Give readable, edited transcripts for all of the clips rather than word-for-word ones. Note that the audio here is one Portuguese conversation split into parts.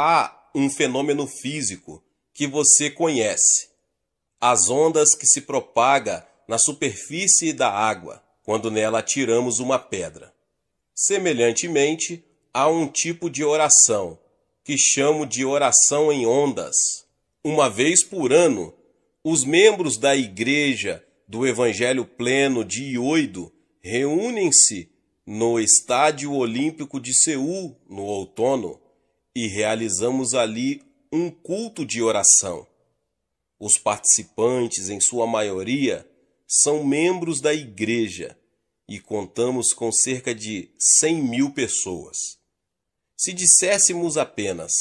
Há um fenômeno físico que você conhece: as ondas que se propagam na superfície da água quando nela atiramos uma pedra. Semelhantemente, há um tipo de oração que chamo de oração em ondas. Uma vez por ano, os membros da Igreja do Evangelho Pleno de Ioido reúnem-se no Estádio Olímpico de Seul no outono e realizamos ali um culto de oração. Os participantes, em sua maioria, são membros da igreja e contamos com cerca de 100.000 pessoas. Se disséssemos apenas,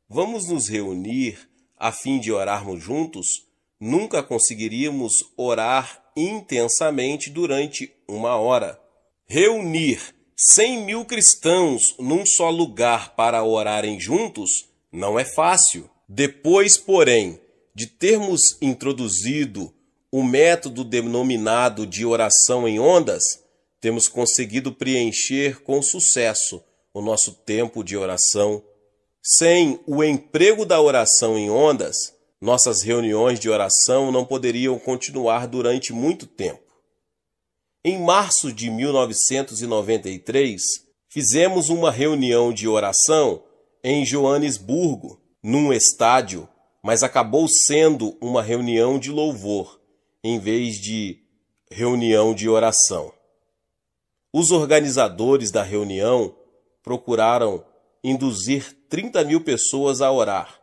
vamos nos reunir a fim de orarmos juntos, nunca conseguiríamos orar intensamente durante uma hora. Reunir 100.000 cristãos num só lugar para orarem juntos não é fácil. Depois, porém, de termos introduzido o método denominado de oração em ondas, temos conseguido preencher com sucesso o nosso tempo de oração. Sem o emprego da oração em ondas, nossas reuniões de oração não poderiam continuar durante muito tempo. Em março de 1993, fizemos uma reunião de oração em Joanesburgo, num estádio, mas acabou sendo uma reunião de louvor, em vez de reunião de oração. Os organizadores da reunião procuraram induzir 30.000 pessoas a orar,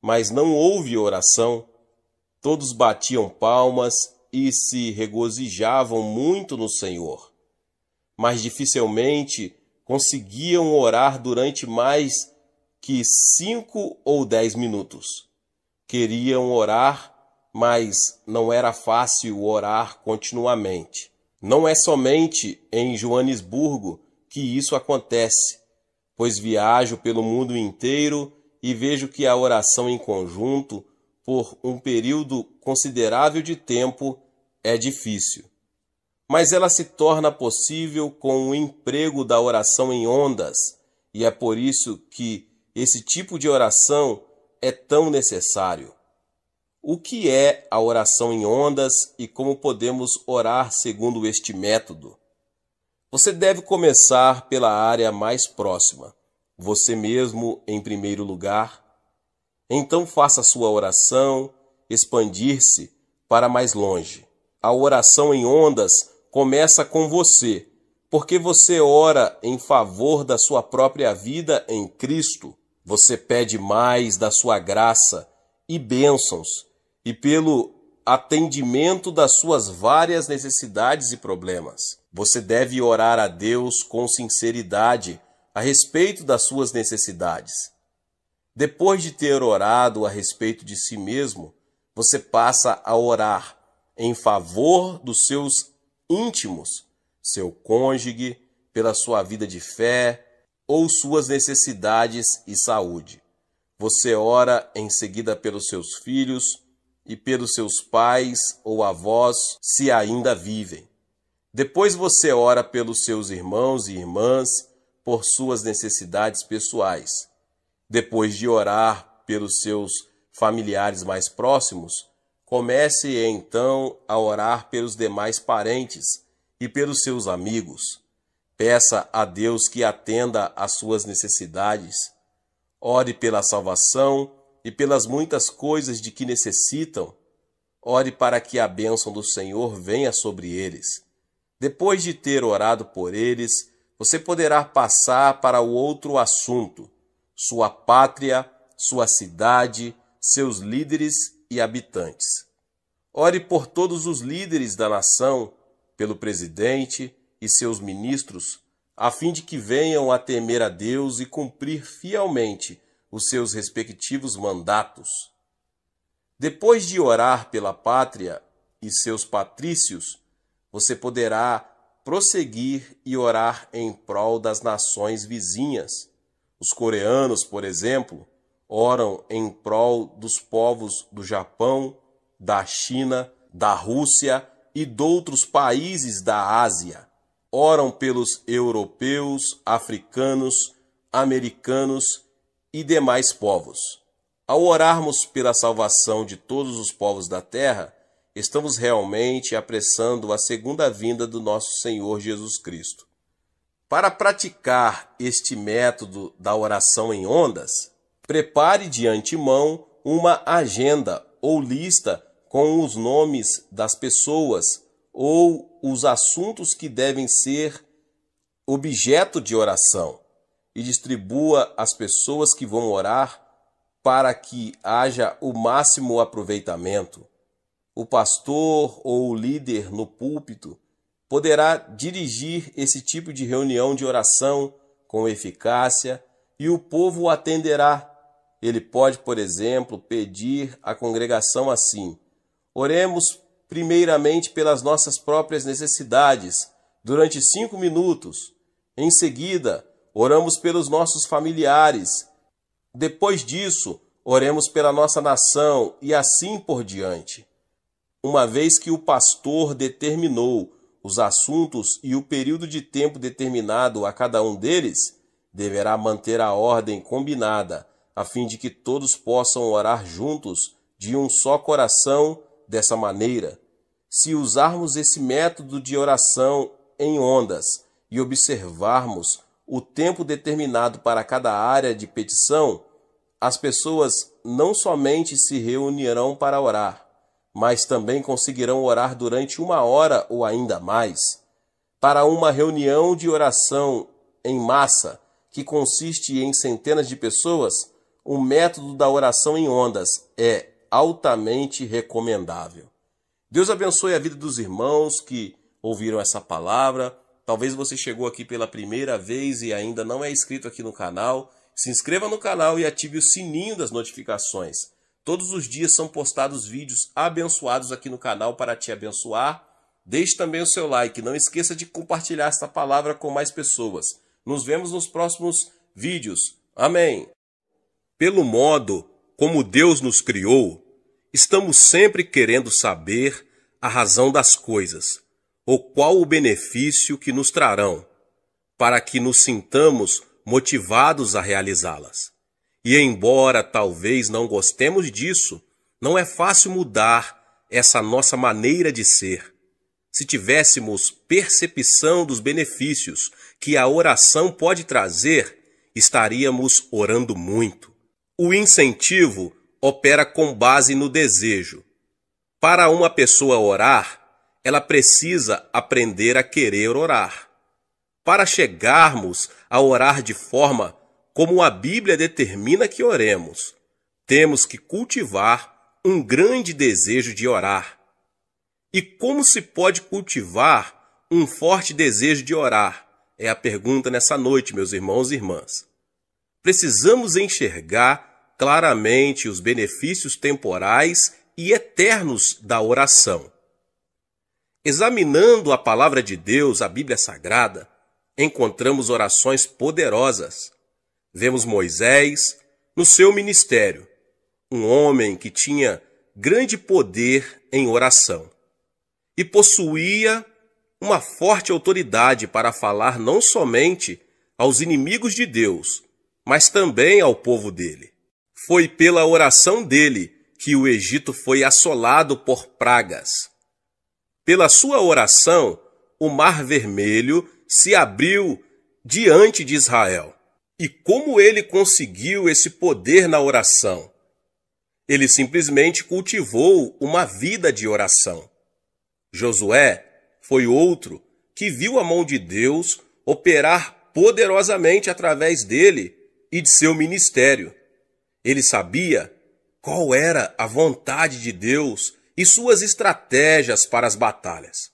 mas não houve oração. Todos batiam palmas e se regozijavam muito no Senhor, mas dificilmente conseguiam orar durante mais que 5 ou 10 minutos. Queriam orar, mas não era fácil orar continuamente. Não é somente em Joanesburgo que isso acontece, pois viajo pelo mundo inteiro e vejo que a oração em conjunto, por um período considerável de tempo, é difícil. Mas ela se torna possível com o emprego da oração em ondas, e é por isso que esse tipo de oração é tão necessário. O que é a oração em ondas e como podemos orar segundo este método? Você deve começar pela área mais próxima, você mesmo em primeiro lugar. Então faça sua oração expandir-se para mais longe. A oração em ondas começa com você, porque você ora em favor da sua própria vida em Cristo. Você pede mais da sua graça e bênçãos e pelo atendimento das suas várias necessidades e problemas. Você deve orar a Deus com sinceridade a respeito das suas necessidades. Depois de ter orado a respeito de si mesmo, você passa a orar em favor dos seus íntimos, seu cônjuge, pela sua vida de fé ou suas necessidades e saúde. Você ora em seguida pelos seus filhos e pelos seus pais ou avós, se ainda vivem. Depois você ora pelos seus irmãos e irmãs, por suas necessidades pessoais. Depois de orar pelos seus familiares mais próximos, comece então a orar pelos demais parentes e pelos seus amigos. Peça a Deus que atenda às suas necessidades. Ore pela salvação e pelas muitas coisas de que necessitam. Ore para que a bênção do Senhor venha sobre eles. Depois de ter orado por eles, você poderá passar para o outro assunto: sua pátria, sua cidade, seus líderes e habitantes. Ore por todos os líderes da nação, pelo presidente e seus ministros, a fim de que venham a temer a Deus e cumprir fielmente os seus respectivos mandatos. Depois de orar pela pátria e seus patrícios, você poderá prosseguir e orar em prol das nações vizinhas. Os coreanos, por exemplo, oram em prol dos povos do Japão, da China, da Rússia e de outros países da Ásia. Oram pelos europeus, africanos, americanos e demais povos. Ao orarmos pela salvação de todos os povos da terra, estamos realmente apressando a segunda vinda do nosso Senhor Jesus Cristo. Para praticar este método da oração em ondas, prepare de antemão uma agenda ou lista com os nomes das pessoas ou os assuntos que devem ser objeto de oração e distribua às pessoas que vão orar para que haja o máximo aproveitamento. O pastor ou o líder no púlpito poderá dirigir esse tipo de reunião de oração com eficácia e o povo o atenderá. Ele pode, por exemplo, pedir à congregação assim: oremos primeiramente pelas nossas próprias necessidades durante 5 minutos. Em seguida, oramos pelos nossos familiares. Depois disso, oremos pela nossa nação e assim por diante. Uma vez que o pastor determinou os assuntos e o período de tempo determinado a cada um deles, deverá manter a ordem combinada, a fim de que todos possam orar juntos de um só coração dessa maneira. Se usarmos esse método de oração em ondas e observarmos o tempo determinado para cada área de petição, as pessoas não somente se reunirão para orar, mas também conseguirão orar durante 1 hora ou ainda mais. Para uma reunião de oração em massa, que consiste em centenas de pessoas, o método da oração em ondas é altamente recomendável. Deus abençoe a vida dos irmãos que ouviram essa palavra. Talvez você chegou aqui pela primeira vez e ainda não é inscrito aqui no canal. Se inscreva no canal e ative o sininho das notificações. Todos os dias são postados vídeos abençoados aqui no canal para te abençoar. Deixe também o seu like. Não esqueça de compartilhar esta palavra com mais pessoas. Nos vemos nos próximos vídeos. Amém. Pelo modo como Deus nos criou, estamos sempre querendo saber a razão das coisas, ou qual o benefício que nos trarão, para que nos sintamos motivados a realizá-las. E embora talvez não gostemos disso, não é fácil mudar essa nossa maneira de ser. Se tivéssemos percepção dos benefícios que a oração pode trazer, estaríamos orando muito. O incentivo opera com base no desejo. Para uma pessoa orar, ela precisa aprender a querer orar. Para chegarmos a orar de forma como a Bíblia determina que oremos, temos que cultivar um grande desejo de orar. E como se pode cultivar um forte desejo de orar? É a pergunta nessa noite, meus irmãos e irmãs. Precisamos enxergar claramente os benefícios temporais e eternos da oração. Examinando a palavra de Deus, a Bíblia Sagrada, encontramos orações poderosas. Vemos Moisés no seu ministério, um homem que tinha grande poder em oração e possuía uma forte autoridade para falar não somente aos inimigos de Deus, mas também ao povo dele. Foi pela oração dele que o Egito foi assolado por pragas. Pela sua oração, o Mar Vermelho se abriu diante de Israel. E como ele conseguiu esse poder na oração? Ele simplesmente cultivou uma vida de oração. Josué foi outro que viu a mão de Deus operar poderosamente através dele e de seu ministério. Ele sabia qual era a vontade de Deus e suas estratégias para as batalhas.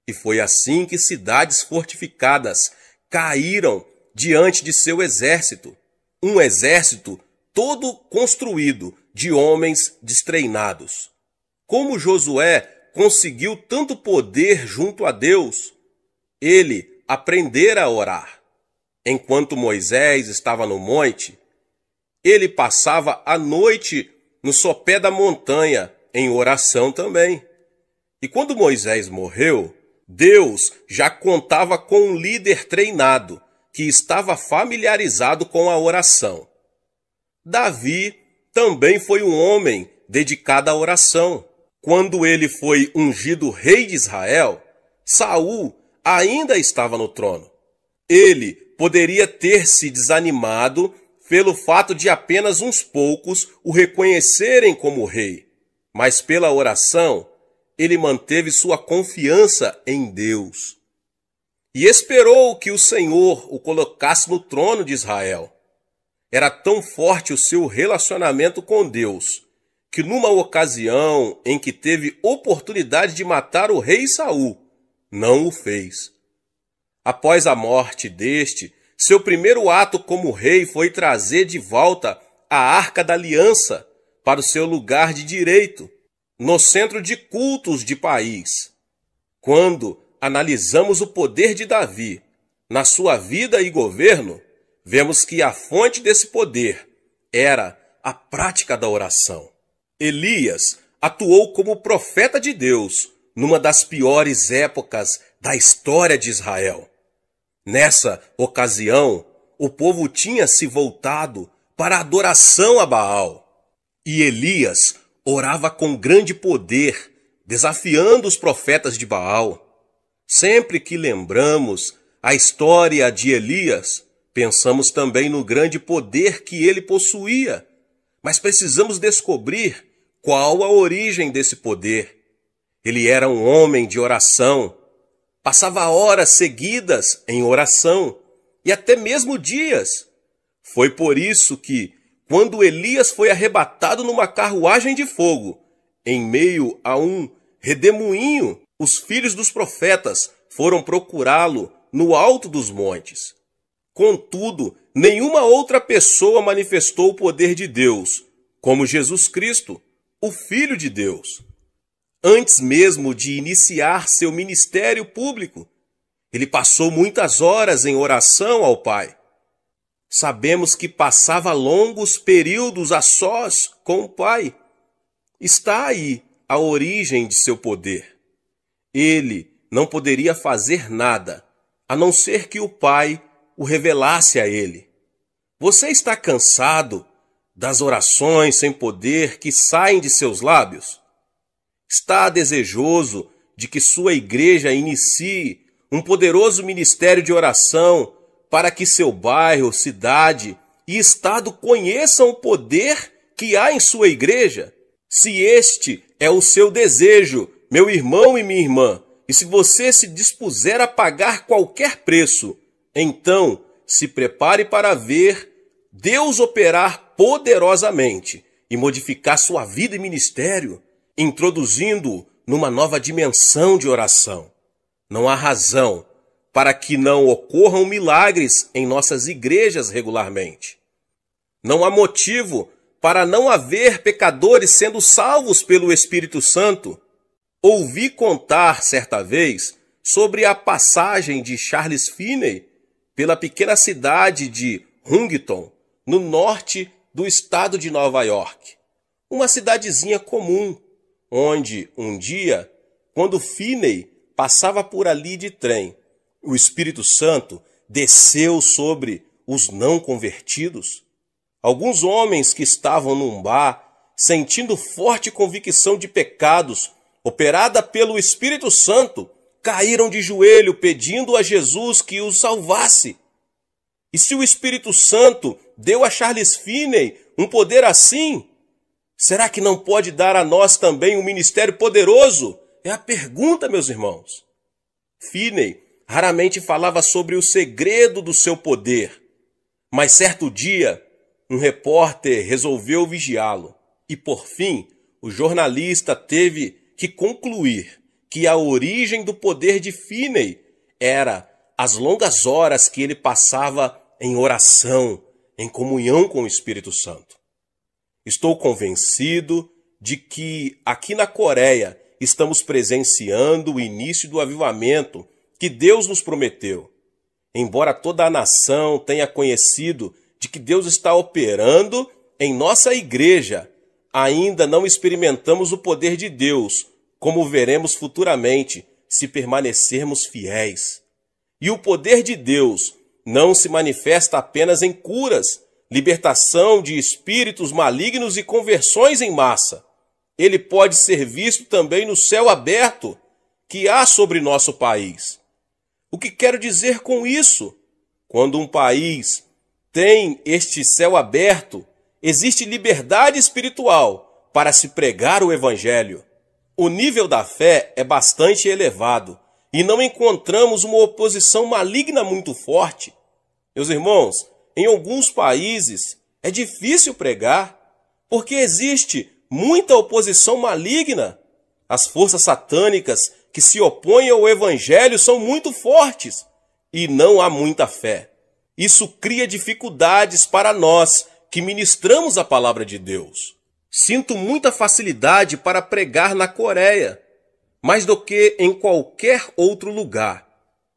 E foi assim que cidades fortificadas caíram diante de seu exército, um exército todo construído de homens destreinados. Como Josué conseguiu tanto poder junto a Deus? Ele aprendera a orar. Enquanto Moisés estava no monte, ele passava a noite no sopé da montanha, em oração também. E quando Moisés morreu, Deus já contava com um líder treinado, que estava familiarizado com a oração. Davi também foi um homem dedicado à oração. Quando ele foi ungido rei de Israel, Saul ainda estava no trono. Ele poderia ter se desanimado pelo fato de apenas uns poucos o reconhecerem como rei, mas pela oração, ele manteve sua confiança em Deus e esperou que o Senhor o colocasse no trono de Israel. Era tão forte o seu relacionamento com Deus, que numa ocasião em que teve oportunidade de matar o rei Saul, não o fez. Após a morte deste, seu primeiro ato como rei foi trazer de volta a Arca da Aliança para o seu lugar de direito, no centro de cultos de país. Quando analisamos o poder de Davi na sua vida e governo, vemos que a fonte desse poder era a prática da oração. Elias atuou como profeta de Deus numa das piores épocas da história de Israel. Nessa ocasião, o povo tinha se voltado para a adoração a Baal. E Elias orava com grande poder, desafiando os profetas de Baal. Sempre que lembramos a história de Elias, pensamos também no grande poder que ele possuía. Mas precisamos descobrir qual a origem desse poder. Ele era um homem de oração. Passava horas seguidas em oração e até mesmo dias. Foi por isso que, quando Elias foi arrebatado numa carruagem de fogo, em meio a um redemoinho, os filhos dos profetas foram procurá-lo no alto dos montes. Contudo, nenhuma outra pessoa manifestou o poder de Deus, como Jesus Cristo, o Filho de Deus. Antes mesmo de iniciar seu ministério público, ele passou muitas horas em oração ao Pai. Sabemos que passava longos períodos a sós com o Pai. Está aí a origem de seu poder. Ele não poderia fazer nada, a não ser que o Pai o revelasse a ele. Você está cansado das orações sem poder que saem de seus lábios? Está desejoso de que sua igreja inicie um poderoso ministério de oração para que seu bairro, cidade e estado conheçam o poder que há em sua igreja? Se este é o seu desejo, meu irmão e minha irmã, e se você se dispuser a pagar qualquer preço, então se prepare para ver Deus operar poderosamente e modificar sua vida e ministério, introduzindo-o numa nova dimensão de oração. Não há razão para que não ocorram milagres em nossas igrejas regularmente. Não há motivo para não haver pecadores sendo salvos pelo Espírito Santo. Ouvi contar certa vez sobre a passagem de Charles Finney pela pequena cidade de Huntington, no norte do estado de Nova York. Uma cidadezinha comum, onde um dia, quando Finney passava por ali de trem, o Espírito Santo desceu sobre os não convertidos. Alguns homens que estavam num bar, sentindo forte convicção de pecados, operada pelo Espírito Santo, caíram de joelho pedindo a Jesus que os salvasse. E se o Espírito Santo deu a Charles Finney um poder assim, será que não pode dar a nós também um ministério poderoso? É a pergunta, meus irmãos. Finney raramente falava sobre o segredo do seu poder, mas certo dia, um repórter resolveu vigiá-lo. E por fim, o jornalista teve que concluir que a origem do poder de Finney era as longas horas que ele passava em oração, em comunhão com o Espírito Santo. Estou convencido de que aqui na Coreia estamos presenciando o início do avivamento que Deus nos prometeu. Embora toda a nação tenha conhecido de que Deus está operando em nossa igreja, ainda não experimentamos o poder de Deus, como veremos futuramente se permanecermos fiéis. E o poder de Deus não se manifesta apenas em curas, libertação de espíritos malignos e conversões em massa. Ele pode ser visto também no céu aberto que há sobre nosso país. O que quero dizer com isso? Quando um país tem este céu aberto, existe liberdade espiritual para se pregar o evangelho. O nível da fé é bastante elevado e não encontramos uma oposição maligna muito forte. Meus irmãos, em alguns países é difícil pregar porque existe muita oposição maligna. As forças satânicas que se opõem ao evangelho são muito fortes e não há muita fé. Isso cria dificuldades para nós que ministramos a palavra de Deus. Sinto muita facilidade para pregar na Coreia, mais do que em qualquer outro lugar.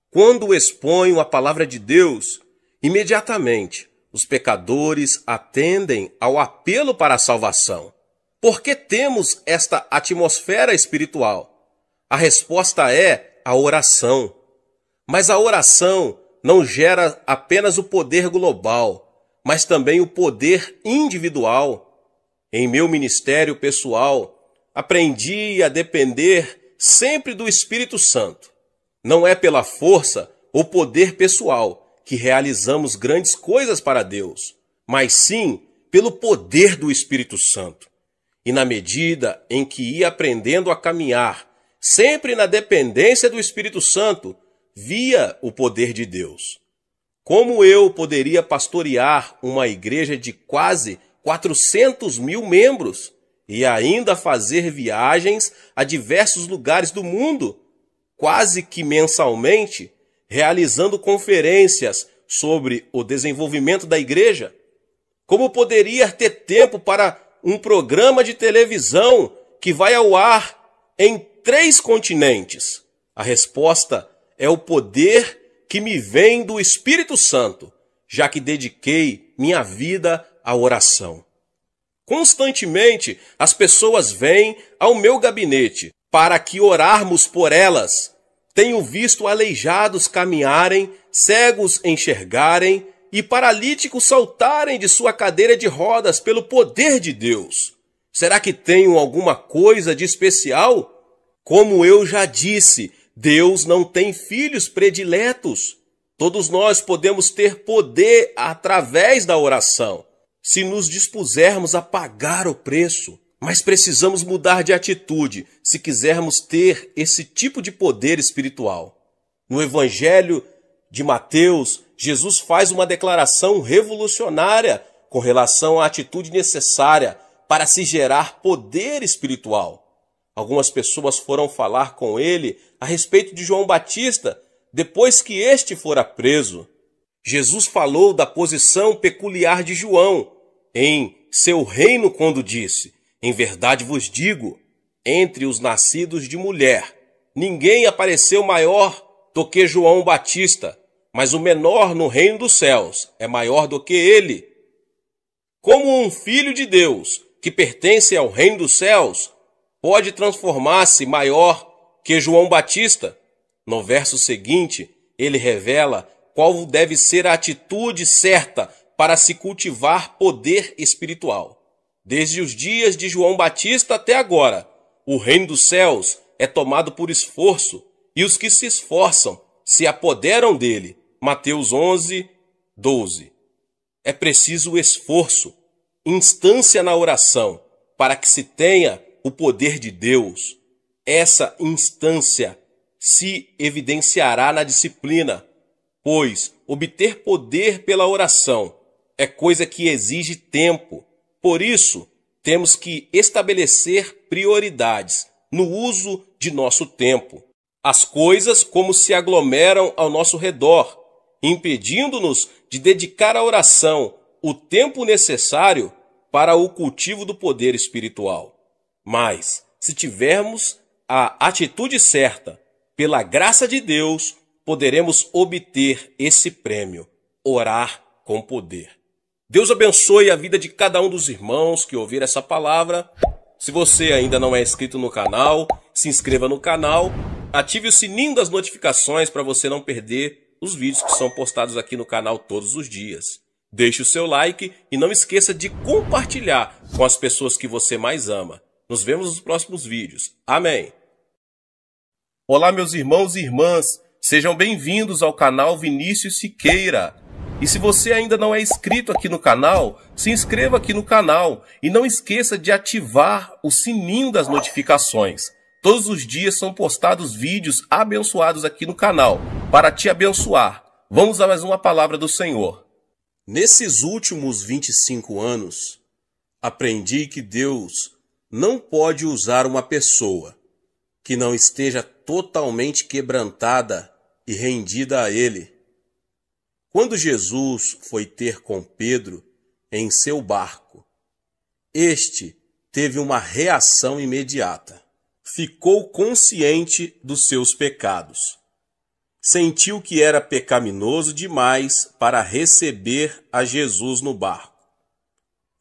Quando exponho a palavra de Deus, imediatamente os pecadores atendem ao apelo para a salvação. Por que temos esta atmosfera espiritual? A resposta é a oração. Mas a oração não gera apenas o poder global, mas também o poder individual. Em meu ministério pessoal, aprendi a depender sempre do Espírito Santo. Não é pela força ou poder pessoal que realizamos grandes coisas para Deus, mas sim pelo poder do Espírito Santo. E na medida em que ia aprendendo a caminhar, sempre na dependência do Espírito Santo, via o poder de Deus. Como eu poderia pastorear uma igreja de quase 400 mil membros e ainda fazer viagens a diversos lugares do mundo, quase que mensalmente, realizando conferências sobre o desenvolvimento da igreja? Como poderia ter tempo para um programa de televisão que vai ao ar em 3 continentes? A resposta é o poder que me vem do Espírito Santo, já que dediquei minha vida à oração. Constantemente, as pessoas vêm ao meu gabinete para que orarmos por elas. Tenho visto aleijados caminharem, cegos enxergarem e paralíticos saltarem de sua cadeira de rodas pelo poder de Deus. Será que tenho alguma coisa de especial? Como eu já disse, Deus não tem filhos prediletos. Todos nós podemos ter poder através da oração, se nos dispusermos a pagar o preço. Mas precisamos mudar de atitude se quisermos ter esse tipo de poder espiritual. No Evangelho de Mateus, Jesus faz uma declaração revolucionária com relação à atitude necessária para se gerar poder espiritual. Algumas pessoas foram falar com ele a respeito de João Batista depois que este fora preso. Jesus falou da posição peculiar de João em seu reino quando disse: em verdade vos digo, entre os nascidos de mulher, ninguém apareceu maior do que João Batista, mas o menor no reino dos céus é maior do que ele. Como um filho de Deus que pertence ao reino dos céus pode transformar-se maior que João Batista? No verso seguinte, ele revela qual deve ser a atitude certa para se cultivar poder espiritual. Desde os dias de João Batista até agora, o reino dos céus é tomado por esforço, e os que se esforçam se apoderam dele. Mateus 11, 12. É preciso esforço, instância na oração, para que se tenha o poder de Deus. Essa instância se evidenciará na disciplina, pois obter poder pela oração é coisa que exige tempo. Por isso, temos que estabelecer prioridades no uso de nosso tempo. As coisas como se aglomeram ao nosso redor, impedindo-nos de dedicar à oração o tempo necessário para o cultivo do poder espiritual. Mas, se tivermos a atitude certa, pela graça de Deus, poderemos obter esse prêmio: orar com poder. Deus abençoe a vida de cada um dos irmãos que ouviram essa palavra. Se você ainda não é inscrito no canal, se inscreva no canal, ative o sininho das notificações para você não perder os vídeos que são postados aqui no canal todos os dias. Deixe o seu like e não esqueça de compartilhar com as pessoas que você mais ama. Nos vemos nos próximos vídeos. Amém. Olá, meus irmãos e irmãs. Sejam bem-vindos ao canal Vinícius Siqueira. E se você ainda não é inscrito aqui no canal, se inscreva aqui no canal e não esqueça de ativar o sininho das notificações. Todos os dias são postados vídeos abençoados aqui no canal para te abençoar. Vamos a mais uma palavra do Senhor. Nesses últimos 25 anos, aprendi que Deus não pode usar uma pessoa que não esteja totalmente quebrantada e rendida a Ele. Quando Jesus foi ter com Pedro em seu barco, este teve uma reação imediata. Ficou consciente dos seus pecados. Sentiu que era pecaminoso demais para receber a Jesus no barco.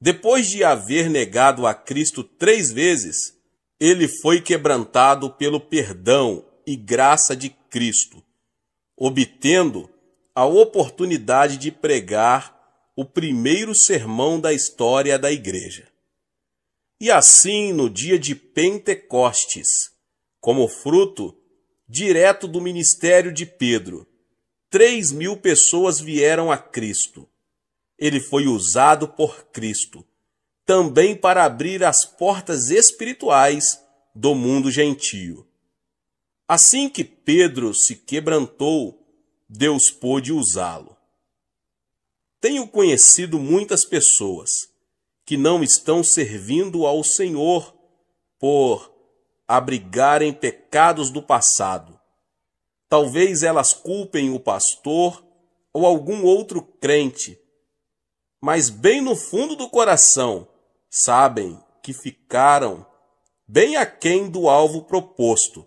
Depois de haver negado a Cristo 3 vezes, ele foi quebrantado pelo perdão e graça de Cristo, obtendo a oportunidade de pregar o primeiro sermão da história da igreja. E assim, no dia de Pentecostes, como fruto direto do ministério de Pedro, 3.000 pessoas vieram a Cristo. Ele foi usado por Cristo também para abrir as portas espirituais do mundo gentio. Assim que Pedro se quebrantou, Deus pôde usá-lo. Tenho conhecido muitas pessoas que não estão servindo ao Senhor por abrigarem pecados do passado. Talvez elas culpem o pastor ou algum outro crente, mas bem no fundo do coração sabem que ficaram bem aquém do alvo proposto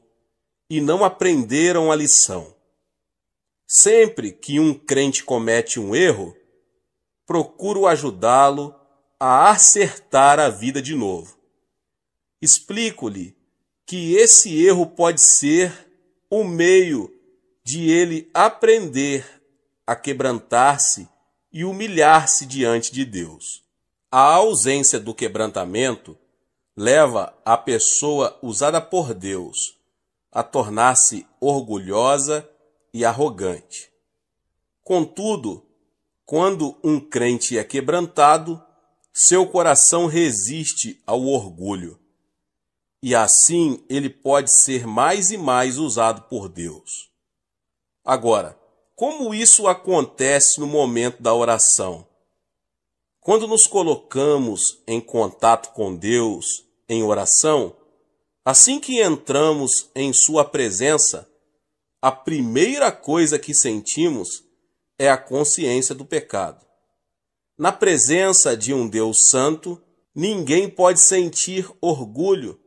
e não aprenderam a lição. Sempre que um crente comete um erro, procuro ajudá-lo a acertar a vida de novo. Explico-lhe que esse erro pode ser o meio de ele aprender a quebrantar-se e humilhar-se diante de Deus. A ausência do quebrantamento leva a pessoa usada por Deus a tornar-se orgulhosa e arrogante. Contudo, quando um crente é quebrantado, seu coração resiste ao orgulho. E assim ele pode ser mais e mais usado por Deus. Agora, como isso acontece no momento da oração? Quando nos colocamos em contato com Deus em oração, assim que entramos em sua presença, a primeira coisa que sentimos é a consciência do pecado. Na presença de um Deus santo, ninguém pode sentir orgulho.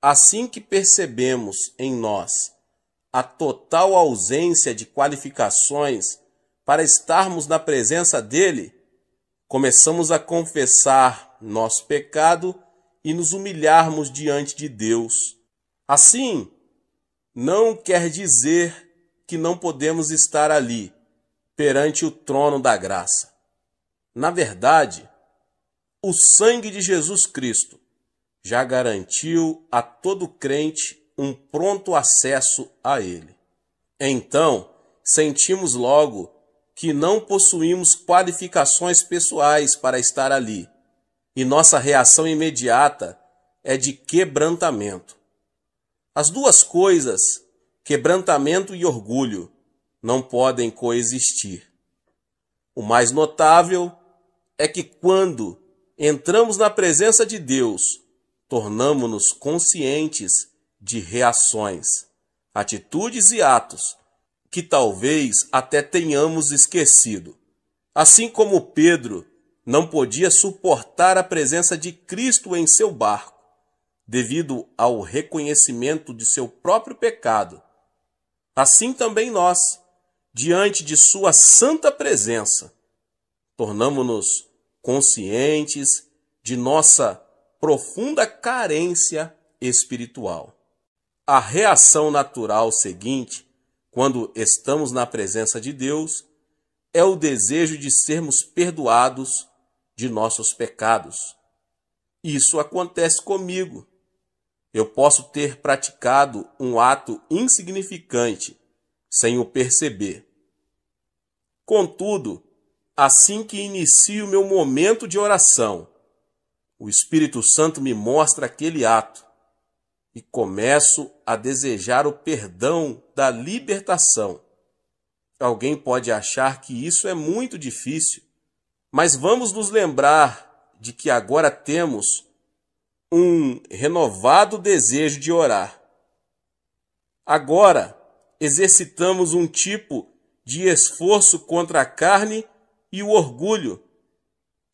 Assim que percebemos em nós a total ausência de qualificações para estarmos na presença dele, começamos a confessar nosso pecado e nos humilharmos diante de Deus. Assim, não quer dizer que não podemos estar ali, perante o trono da graça. Na verdade, o sangue de Jesus Cristo já garantiu a todo crente um pronto acesso a ele. Então, sentimos logo que não possuímos qualificações pessoais para estar ali, e nossa reação imediata é de quebrantamento. As duas coisas, quebrantamento e orgulho, não podem coexistir. O mais notável é que quando entramos na presença de Deus, tornamo-nos conscientes de reações, atitudes e atos que talvez até tenhamos esquecido. Assim como Pedro não podia suportar a presença de Cristo em seu barco, devido ao reconhecimento de seu próprio pecado, assim também nós, diante de sua santa presença, tornamo-nos conscientes de nossa profunda carência espiritual. A reação natural seguinte, quando estamos na presença de Deus, é o desejo de sermos perdoados de nossos pecados. Isso acontece comigo. Eu posso ter praticado um ato insignificante sem o perceber. Contudo, assim que inicio meu momento de oração, o Espírito Santo me mostra aquele ato e começo a desejar o perdão da libertação. Alguém pode achar que isso é muito difícil, mas vamos nos lembrar de que agora temos um renovado desejo de orar. Agora exercitamos um tipo de esforço contra a carne e o orgulho.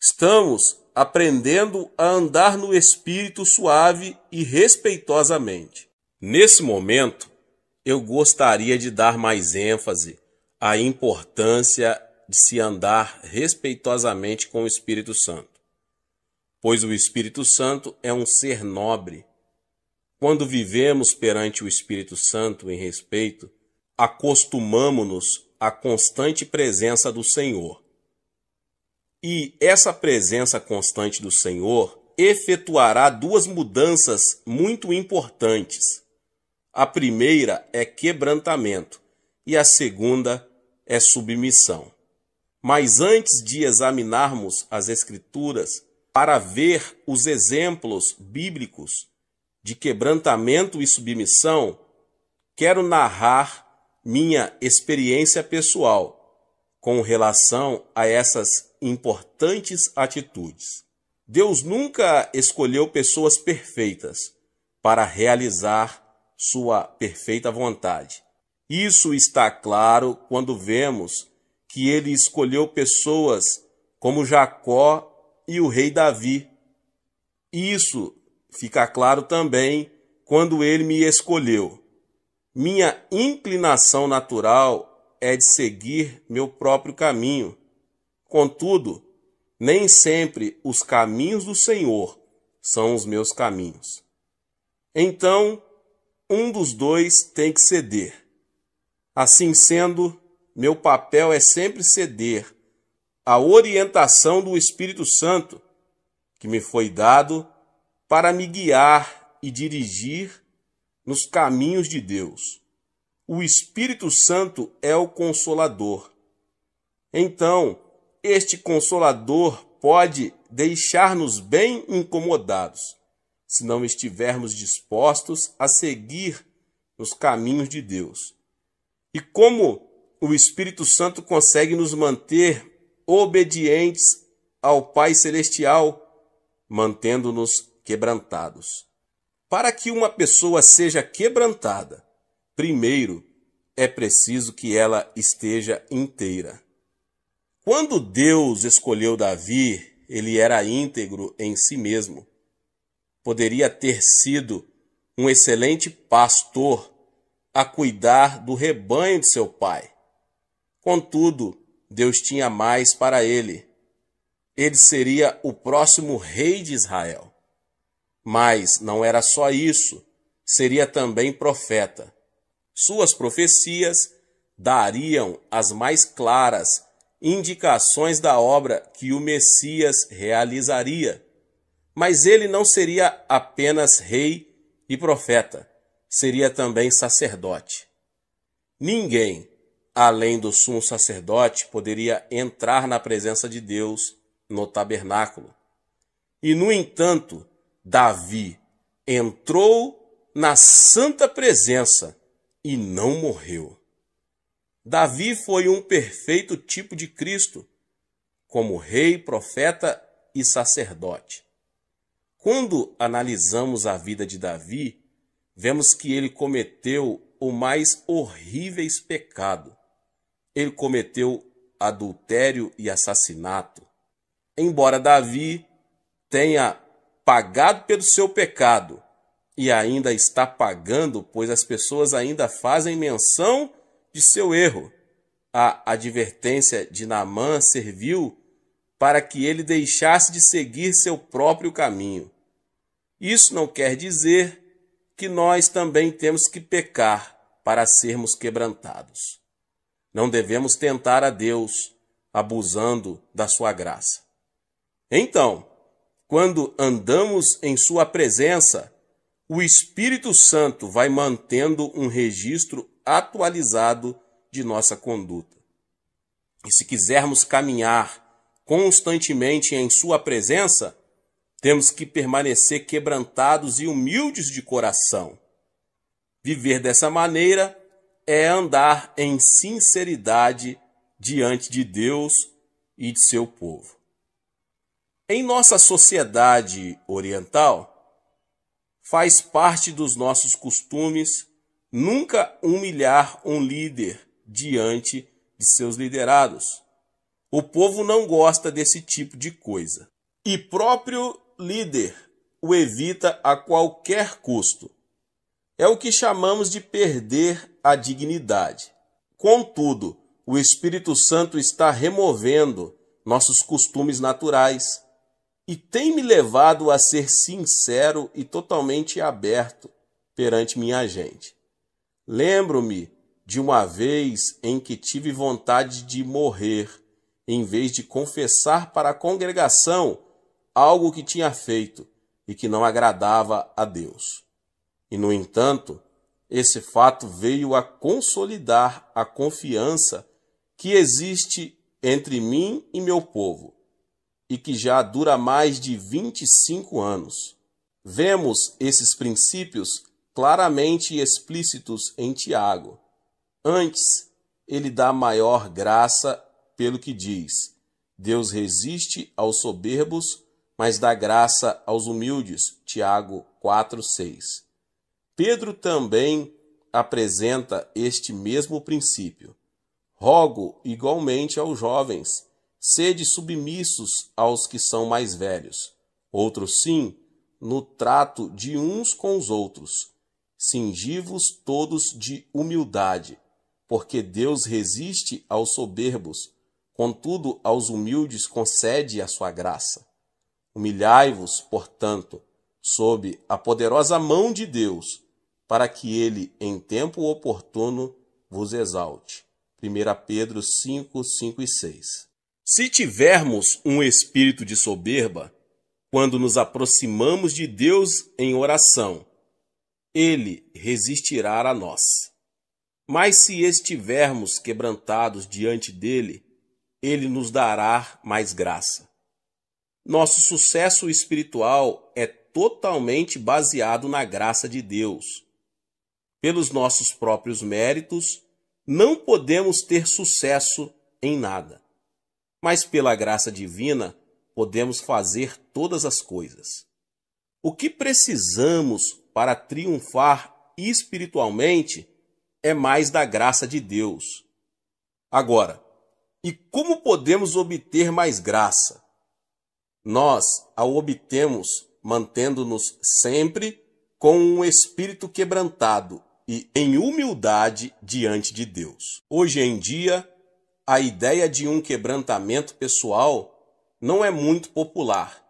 Estamos aprendendo a andar no Espírito suave e respeitosamente. Nesse momento, eu gostaria de dar mais ênfase à importância de se andar respeitosamente com o Espírito Santo, pois o Espírito Santo é um ser nobre. Quando vivemos perante o Espírito Santo em respeito, acostumamo-nos à constante presença do Senhor. E essa presença constante do Senhor efetuará duas mudanças muito importantes. A primeira é quebrantamento e a segunda é submissão. Mas antes de examinarmos as Escrituras para ver os exemplos bíblicos de quebrantamento e submissão, quero narrar minha experiência pessoal com relação a essas importantes atitudes. Deus nunca escolheu pessoas perfeitas para realizar sua perfeita vontade. Isso está claro quando vemos que ele escolheu pessoas como Jacó e o rei Davi. Isso fica claro também quando ele me escolheu. Minha inclinação natural é de seguir meu próprio caminho. Contudo, nem sempre os caminhos do Senhor são os meus caminhos. Então, um dos dois tem que ceder. Assim sendo, meu papel é sempre ceder à orientação do Espírito Santo, que me foi dado para me guiar e dirigir nos caminhos de Deus. O Espírito Santo é o Consolador. Então, este Consolador pode deixar-nos bem incomodados, se não estivermos dispostos a seguir nos caminhos de Deus. E como o Espírito Santo consegue nos manter obedientes ao Pai Celestial, mantendo-nos quebrantados. Para que uma pessoa seja quebrantada, primeiro é preciso que ela esteja inteira. Quando Deus escolheu Davi, ele era íntegro em si mesmo. Poderia ter sido um excelente pastor a cuidar do rebanho de seu pai. Contudo, Deus tinha mais para ele. Ele seria o próximo rei de Israel. Mas não era só isso, seria também profeta. Suas profecias dariam as mais claras indicações da obra que o Messias realizaria. Mas ele não seria apenas rei e profeta, seria também sacerdote. Ninguém, além do sumo sacerdote, poderia entrar na presença de Deus no tabernáculo. E, no entanto, Davi entrou na santa presença e não morreu. Davi foi um perfeito tipo de Cristo, como rei, profeta e sacerdote. Quando analisamos a vida de Davi, vemos que ele cometeu o mais horríveis pecado. Ele cometeu adultério e assassinato. Embora Davi tenha pagado pelo seu pecado e ainda está pagando, pois as pessoas ainda fazem menção de seu erro, a advertência de Naamã serviu para que ele deixasse de seguir seu próprio caminho. Isso não quer dizer que nós também temos que pecar para sermos quebrantados. Não devemos tentar a Deus, abusando da sua graça. Então, quando andamos em sua presença, o Espírito Santo vai mantendo um registro atualizado de nossa conduta. E se quisermos caminhar constantemente em sua presença, temos que permanecer quebrantados e humildes de coração. Viver dessa maneira é andar em sinceridade diante de Deus e de seu povo. Em nossa sociedade oriental, faz parte dos nossos costumes nunca humilhar um líder diante de seus liderados. O povo não gosta desse tipo de coisa. E próprio líder o evita a qualquer custo. É o que chamamos de perder a dignidade. Contudo, o Espírito Santo está removendo nossos costumes naturais e tem me levado a ser sincero e totalmente aberto perante minha gente. Lembro-me de uma vez em que tive vontade de morrer, em vez de confessar para a congregação algo que tinha feito e que não agradava a Deus. E, no entanto, esse fato veio a consolidar a confiança que existe entre mim e meu povo, e que já dura mais de 25 anos. Vemos esses princípios claramente explícitos em Tiago. Antes, ele dá maior graça pelo que diz: Deus resiste aos soberbos, mas dá graça aos humildes. Tiago 4:6. Pedro também apresenta este mesmo princípio. Rogo igualmente aos jovens, sede submissos aos que são mais velhos. Outros sim, no trato de uns com os outros. Cingi-vos todos de humildade, porque Deus resiste aos soberbos, contudo aos humildes concede a sua graça. Humilhai-vos, portanto, sob a poderosa mão de Deus, para que ele, em tempo oportuno, vos exalte. 1 Pedro 5, 5 e 6. Se tivermos um espírito de soberba, quando nos aproximamos de Deus em oração, ele resistirá a nós. Mas se estivermos quebrantados diante dele, ele nos dará mais graça. Nosso sucesso espiritual é totalmente baseado na graça de Deus. Pelos nossos próprios méritos, não podemos ter sucesso em nada. Mas pela graça divina, podemos fazer todas as coisas. O que precisamos para triunfar espiritualmente é mais da graça de Deus. Agora, e como podemos obter mais graça? Nós a obtemos mantendo-nos sempre com um espírito quebrantado e em humildade diante de Deus. Hoje em dia, a ideia de um quebrantamento pessoal não é muito popular.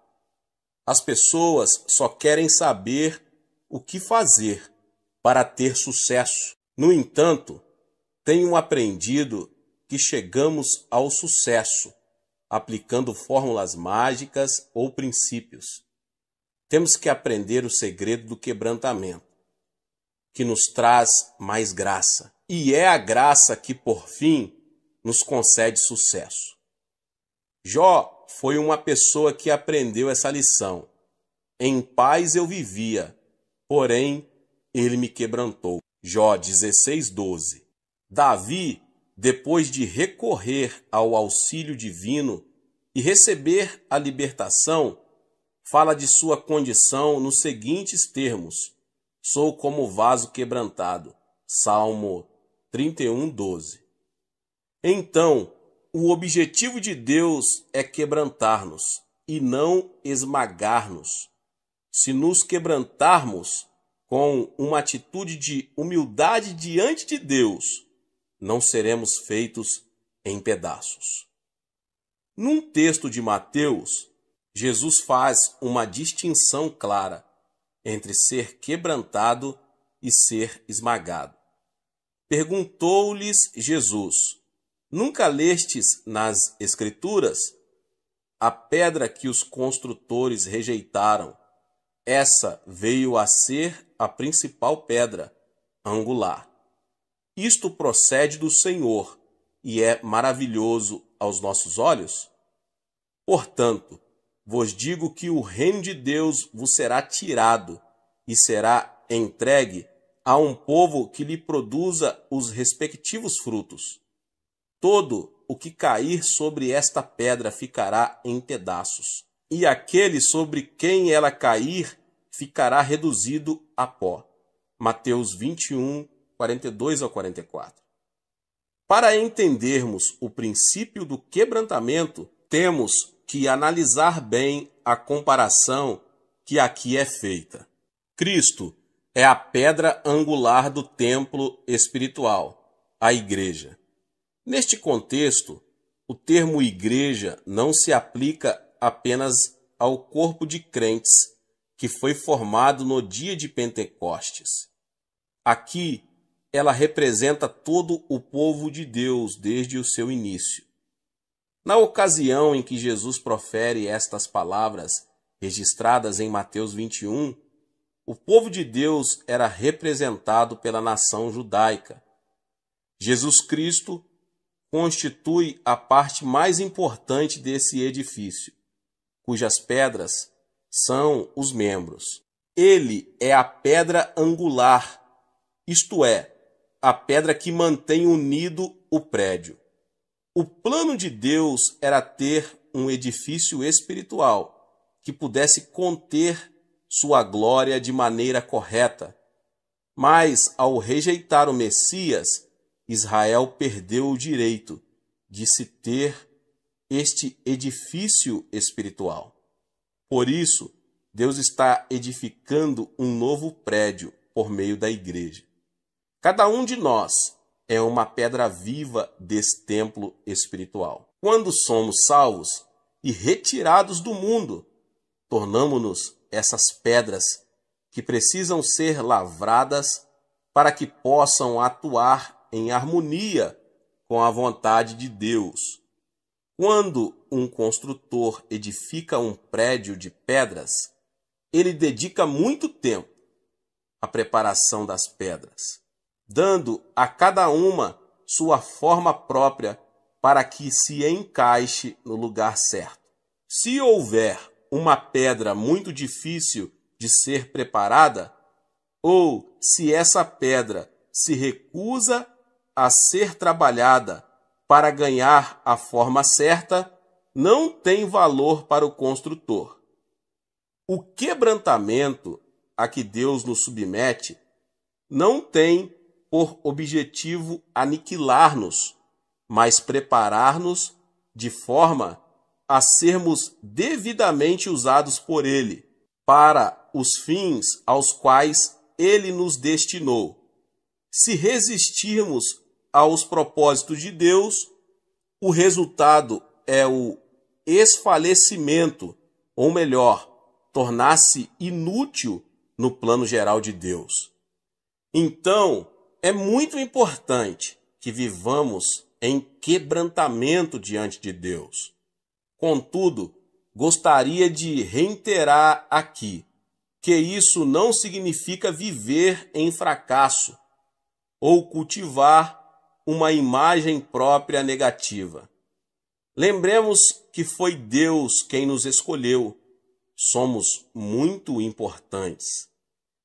As pessoas só querem saber o que fazer para ter sucesso. No entanto, tenho aprendido que chegamos ao sucesso aplicando fórmulas mágicas ou princípios. Temos que aprender o segredo do quebrantamento, que nos traz mais graça. E é a graça que, por fim, nos concede sucesso. Jó foi uma pessoa que aprendeu essa lição. Em paz eu vivia, porém ele me quebrantou. Jó 16:12. Davi, depois de recorrer ao auxílio divino e receber a libertação, fala de sua condição nos seguintes termos: sou como vaso quebrantado. Salmo 31:12. Então, o objetivo de Deus é quebrantar-nos e não esmagar-nos. Se nos quebrantarmos com uma atitude de humildade diante de Deus, não seremos feitos em pedaços. Num texto de Mateus, Jesus faz uma distinção clara entre ser quebrantado e ser esmagado. Perguntou-lhes Jesus: Nunca lestes nas Escrituras? A pedra que os construtores rejeitaram, essa veio a ser a principal pedra angular. Isto procede do Senhor e é maravilhoso aos nossos olhos? Portanto, vos digo que o reino de Deus vos será tirado e será entregue a um povo que lhe produza os respectivos frutos. Todo o que cair sobre esta pedra ficará em pedaços, e aquele sobre quem ela cair ficará reduzido a pó. Mateus 21, 42 ao 44. Para entendermos o princípio do quebrantamento, temos que analisar bem a comparação que aqui é feita. Cristo é a pedra angular do templo espiritual, a igreja. Neste contexto, o termo igreja não se aplica apenas ao corpo de crentes que foi formado no dia de Pentecostes. Aqui, ela representa todo o povo de Deus desde o seu início. Na ocasião em que Jesus profere estas palavras, registradas em Mateus 21, o povo de Deus era representado pela nação judaica. Jesus Cristo constitui a parte mais importante desse edifício, cujas pedras são os membros. Ele é a pedra angular, isto é, a pedra que mantém unido o prédio. O plano de Deus era ter um edifício espiritual que pudesse conter sua glória de maneira correta. Mas, ao rejeitar o Messias, Israel perdeu o direito de se ter este edifício espiritual. Por isso, Deus está edificando um novo prédio por meio da igreja. Cada um de nós é uma pedra viva desse templo espiritual. Quando somos salvos e retirados do mundo, tornamo-nos essas pedras que precisam ser lavradas para que possam atuar em harmonia com a vontade de Deus. Quando um construtor edifica um prédio de pedras, ele dedica muito tempo à preparação das pedras, dando a cada uma sua forma própria para que se encaixe no lugar certo. Se houver uma pedra muito difícil de ser preparada, ou se essa pedra se recusa a ser trabalhada para ganhar a forma certa, não tem valor para o construtor. O quebrantamento a que Deus nos submete não tem por objetivo aniquilar-nos, mas preparar-nos de forma a sermos devidamente usados por Ele, para os fins aos quais Ele nos destinou. Se resistirmos aos propósitos de Deus, o resultado é o esfalecimento, ou melhor, tornar-se inútil no plano geral de Deus. Então, é muito importante que vivamos em quebrantamento diante de Deus. Contudo, gostaria de reiterar aqui que isso não significa viver em fracasso ou cultivar uma imagem própria negativa. Lembremos que foi Deus quem nos escolheu. Somos muito importantes.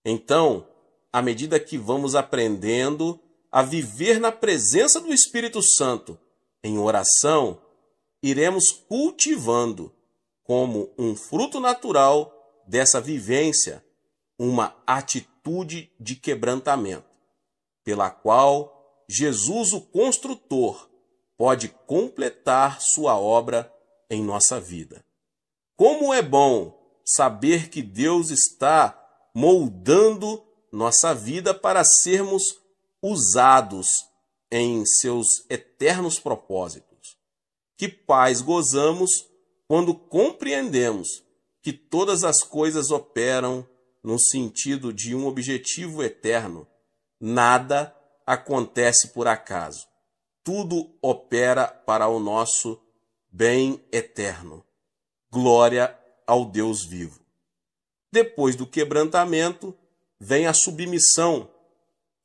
Então, à medida que vamos aprendendo a viver na presença do Espírito Santo em oração, iremos cultivando, como um fruto natural dessa vivência, uma atitude de quebrantamento, pela qual Jesus, o construtor, pode completar sua obra em nossa vida. Como é bom saber que Deus está moldando nossa vida para sermos usados em seus eternos propósitos. Que paz gozamos quando compreendemos que todas as coisas operam no sentido de um objetivo eterno. Nada acontece por acaso. tudo opera para o nosso bem eterno. Glória ao Deus vivo. Depois do quebrantamento, vem a submissão,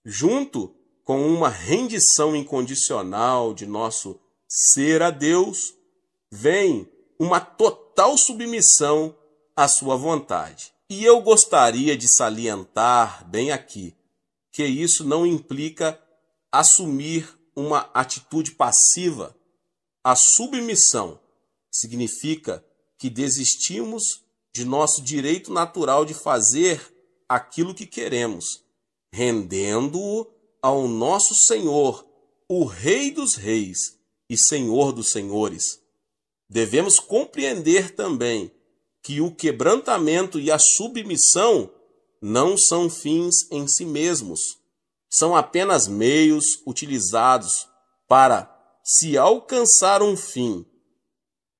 junto com uma rendição incondicional de nosso ser a Deus, vem uma total submissão à sua vontade. E eu gostaria de salientar bem aqui que isso não implica assumir uma atitude passiva. A submissão significa que desistimos de nosso direito natural de fazer aquilo que queremos, rendendo-o ao nosso Senhor, o Rei dos Reis e Senhor dos Senhores. Devemos compreender também que o quebrantamento e a submissão não são fins em si mesmos, são apenas meios utilizados para se alcançar um fim,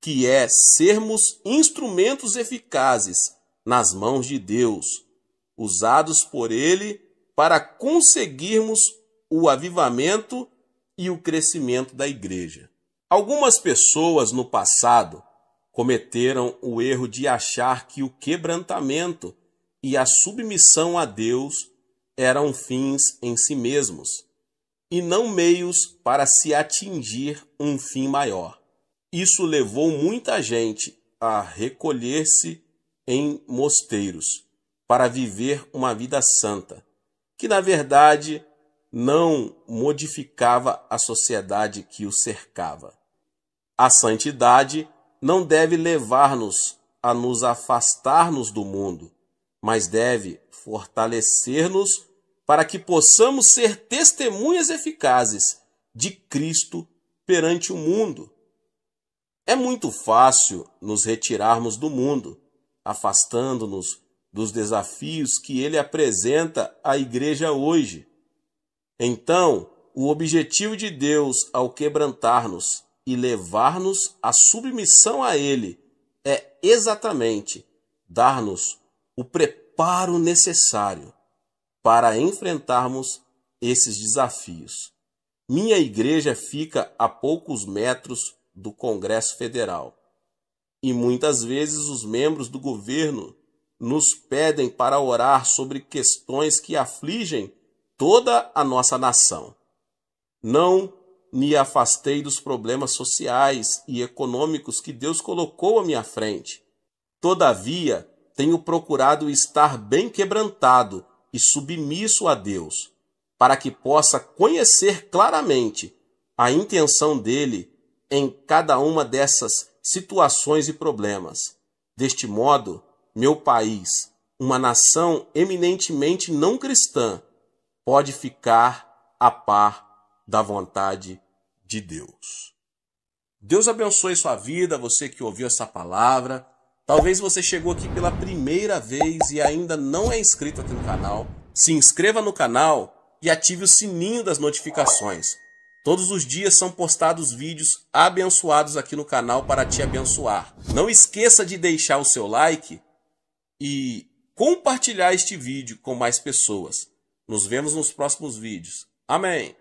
que é sermos instrumentos eficazes nas mãos de Deus, usados por Ele para conseguirmos o avivamento e o crescimento da igreja. Algumas pessoas no passado cometeram o erro de achar que o quebrantamento e a submissão a Deus eram fins em si mesmos, e não meios para se atingir um fim maior. Isso levou muita gente a recolher-se em mosteiros para viver uma vida santa, que na verdade não modificava a sociedade que o cercava. A santidade não deve levar-nos a nos afastar-nos do mundo, mas deve fortalecer-nos para que possamos ser testemunhas eficazes de Cristo perante o mundo. É muito fácil nos retirarmos do mundo, afastando-nos dos desafios que ele apresenta à igreja hoje. Então, o objetivo de Deus ao quebrantar-nos e levar-nos à submissão a ele é exatamente dar-nos o preparo necessário para enfrentarmos esses desafios. Minha igreja fica a poucos metros do Congresso Federal e muitas vezes os membros do governo nos pedem para orar sobre questões que afligem toda a nossa nação. Não me afastei dos problemas sociais e econômicos que Deus colocou à minha frente. Todavia, tenho procurado estar bem quebrantado e submisso a Deus, para que possa conhecer claramente a intenção dele em cada uma dessas situações e problemas. Deste modo, meu país, uma nação eminentemente não cristã, pode ficar a par da vontade de Deus. Deus abençoe sua vida, você que ouviu essa palavra. Talvez você chegou aqui pela primeira vez e ainda não é inscrito aqui no canal. Se inscreva no canal e ative o sininho das notificações. Todos os dias são postados vídeos abençoados aqui no canal para te abençoar. Não esqueça de deixar o seu like e compartilhar este vídeo com mais pessoas. Nos vemos nos próximos vídeos. Amém.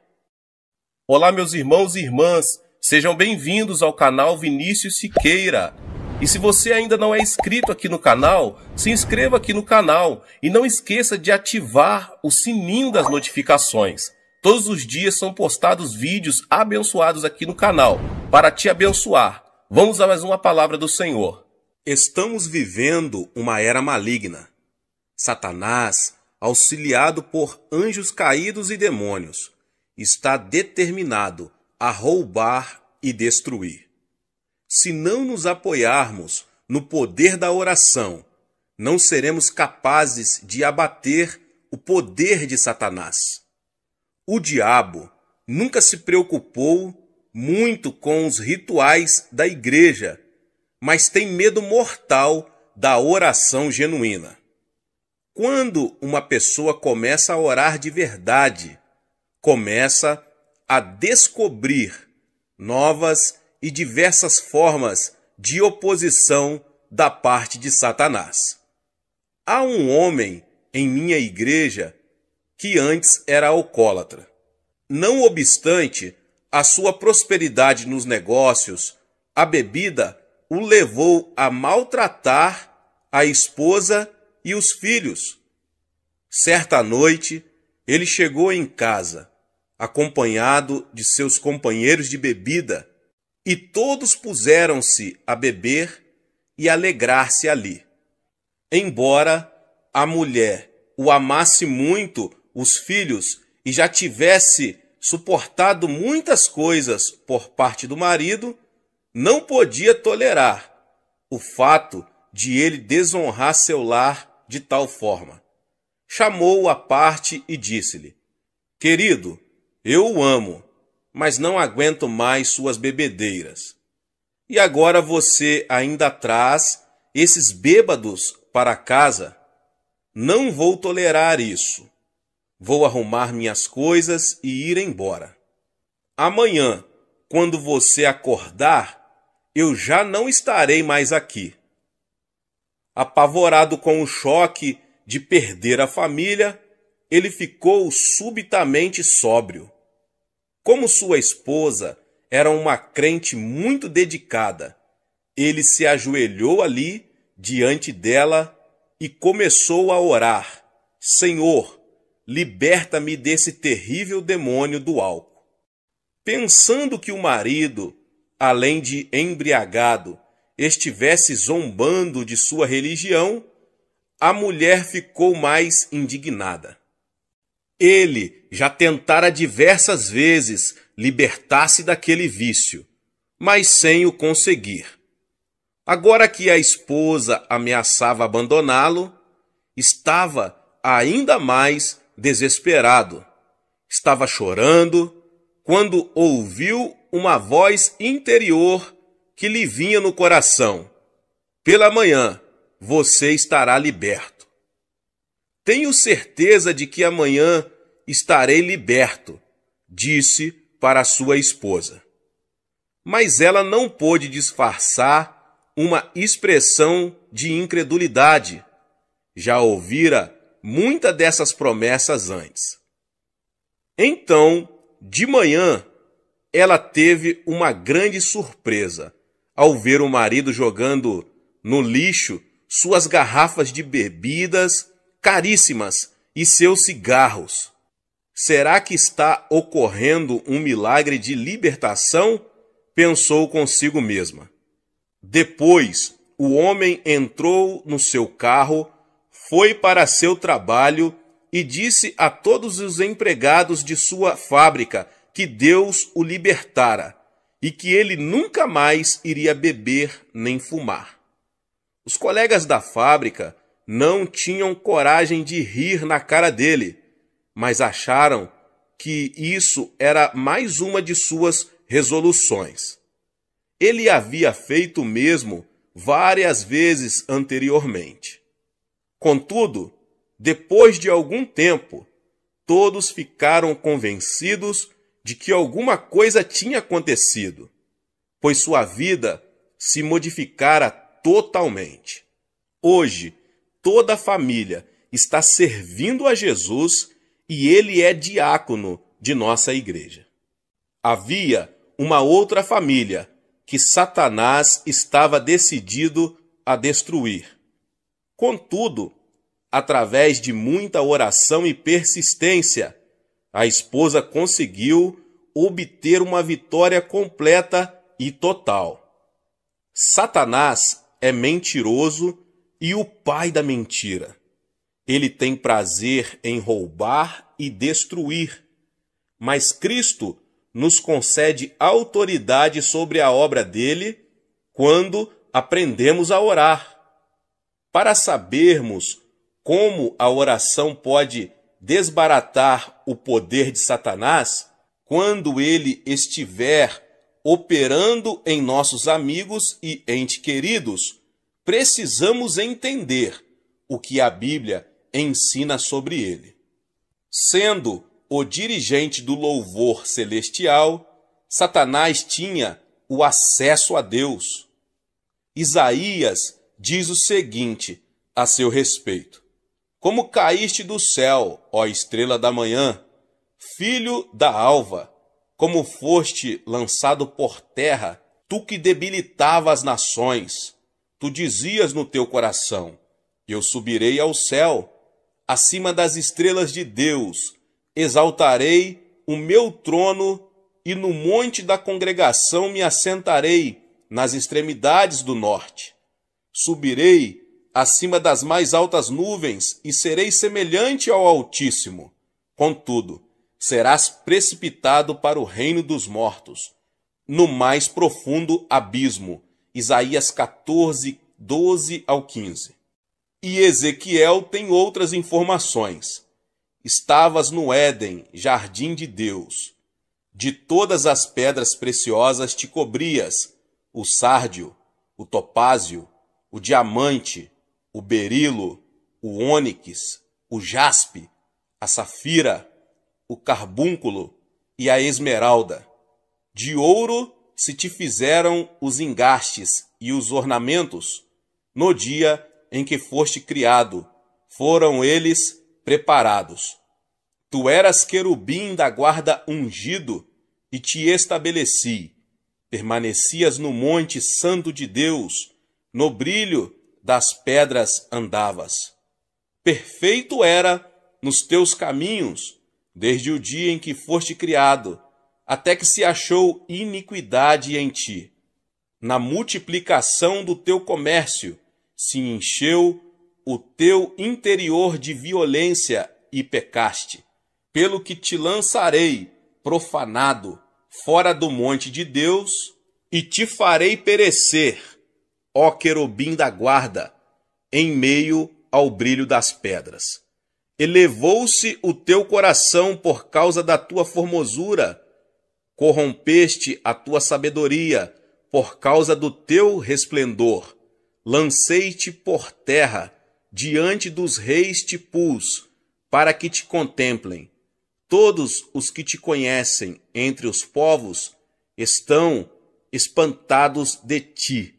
Olá, meus irmãos e irmãs. Sejam bem-vindos ao canal Vinícius Siqueira. E se você ainda não é inscrito aqui no canal, se inscreva aqui no canal e não esqueça de ativar o sininho das notificações. Todos os dias são postados vídeos abençoados aqui no canal para te abençoar. Vamos a mais uma palavra do Senhor. Estamos vivendo uma era maligna. Satanás, auxiliado por anjos caídos e demônios, está determinado a roubar e destruir. Se não nos apoiarmos no poder da oração, não seremos capazes de abater o poder de Satanás. O diabo nunca se preocupou muito com os rituais da igreja, mas tem medo mortal da oração genuína. Quando uma pessoa começa a orar de verdade, começa a descobrir novas e diversas formas de oposição da parte de Satanás. Há um homem em minha igreja que antes era alcoólatra. Não obstante, a sua prosperidade nos negócios, a bebida o levou a maltratar a esposa e os filhos. Certa noite, ele chegou em casa, acompanhado de seus companheiros de bebida, e todos puseram-se a beber e alegrar-se ali. Embora a mulher o amasse muito, os filhos, e já tivesse suportado muitas coisas por parte do marido, não podia tolerar o fato de ele desonrar seu lar de tal forma. Chamou-o à parte e disse-lhe: querido, eu o amo, mas não aguento mais suas bebedeiras. E agora você ainda traz esses bêbados para casa? Não vou tolerar isso. Vou arrumar minhas coisas e ir embora. Amanhã, quando você acordar, eu já não estarei mais aqui. Apavorado com o choque de perder a família, ele ficou subitamente sóbrio. Como sua esposa era uma crente muito dedicada, ele se ajoelhou ali diante dela e começou a orar: Senhor, liberta-me desse terrível demônio do álcool. Pensando que o marido, além de embriagado, estivesse zombando de sua religião, a mulher ficou mais indignada. Ele já tentara diversas vezes libertar-se daquele vício, mas sem o conseguir. Agora que a esposa ameaçava abandoná-lo, estava ainda mais desesperado. Estava chorando quando ouviu uma voz interior que lhe vinha no coração: pela manhã você estará liberto. Tenho certeza de que amanhã estarei liberto, disse para sua esposa. Mas ela não pôde disfarçar uma expressão de incredulidade. Já ouvira muitas dessas promessas antes. Então, de manhã, ela teve uma grande surpresa ao ver o marido jogando no lixo suas garrafas de bebidas caríssimas e seus cigarros. Será que está ocorrendo um milagre de libertação? Pensou consigo mesma. Depois, o homem entrou no seu carro, foi para seu trabalho e disse a todos os empregados de sua fábrica que Deus o libertara e que ele nunca mais iria beber nem fumar. Os colegas da fábrica não tinham coragem de rir na cara dele, mas acharam que isso era mais uma de suas resoluções. Ele havia feito o mesmo várias vezes anteriormente. Contudo, depois de algum tempo, todos ficaram convencidos de que alguma coisa tinha acontecido, pois sua vida se modificara totalmente. Hoje, toda a família está servindo a Jesus e ele é diácono de nossa igreja. Havia uma outra família que Satanás estava decidido a destruir. Contudo, através de muita oração e persistência, a esposa conseguiu obter uma vitória completa e total. Satanás é mentiroso e o pai da mentira. Ele tem prazer em roubar e destruir, mas Cristo nos concede autoridade sobre a obra dele quando aprendemos a orar. Para sabermos como a oração pode desbaratar o poder de Satanás, quando ele estiver operando em nossos amigos e entes queridos, precisamos entender o que a Bíblia ensina sobre ele. Sendo o dirigente do louvor celestial, Satanás tinha o acesso a Deus. Isaías diz o seguinte a seu respeito: como caíste do céu, ó estrela da manhã, filho da alva, como foste lançado por terra, tu que debilitava as nações. Tu dizias no teu coração: eu subirei ao céu, acima das estrelas de Deus, exaltarei o meu trono e no monte da congregação me assentarei nas extremidades do norte. Subirei acima das mais altas nuvens e serei semelhante ao Altíssimo. Contudo, serás precipitado para o reino dos mortos, no mais profundo abismo. Isaías 14, 12 ao 15. E Ezequiel tem outras informações. Estavas no Éden, jardim de Deus. De todas as pedras preciosas te cobrias, o sárdio, o topázio, o diamante, o berilo, o ônix, o jaspe, a safira, o carbúnculo e a esmeralda. De ouro se te fizeram os engastes e os ornamentos. No dia em que foste criado, foram eles preparados. Tu eras querubim da guarda ungido e te estabeleci. Permanecias no monte santo de Deus, no brilho das pedras andavas. Perfeito era nos teus caminhos, desde o dia em que foste criado, até que se achou iniquidade em ti. Na multiplicação do teu comércio se encheu o teu interior de violência e pecaste. Pelo que te lançarei, profanado, fora do monte de Deus, e te farei perecer, ó querubim da guarda, em meio ao brilho das pedras. Elevou-se o teu coração por causa da tua formosura, corrompeste a tua sabedoria por causa do teu resplendor. Lancei-te por terra, diante dos reis te pus, para que te contemplem. Todos os que te conhecem entre os povos estão espantados de ti.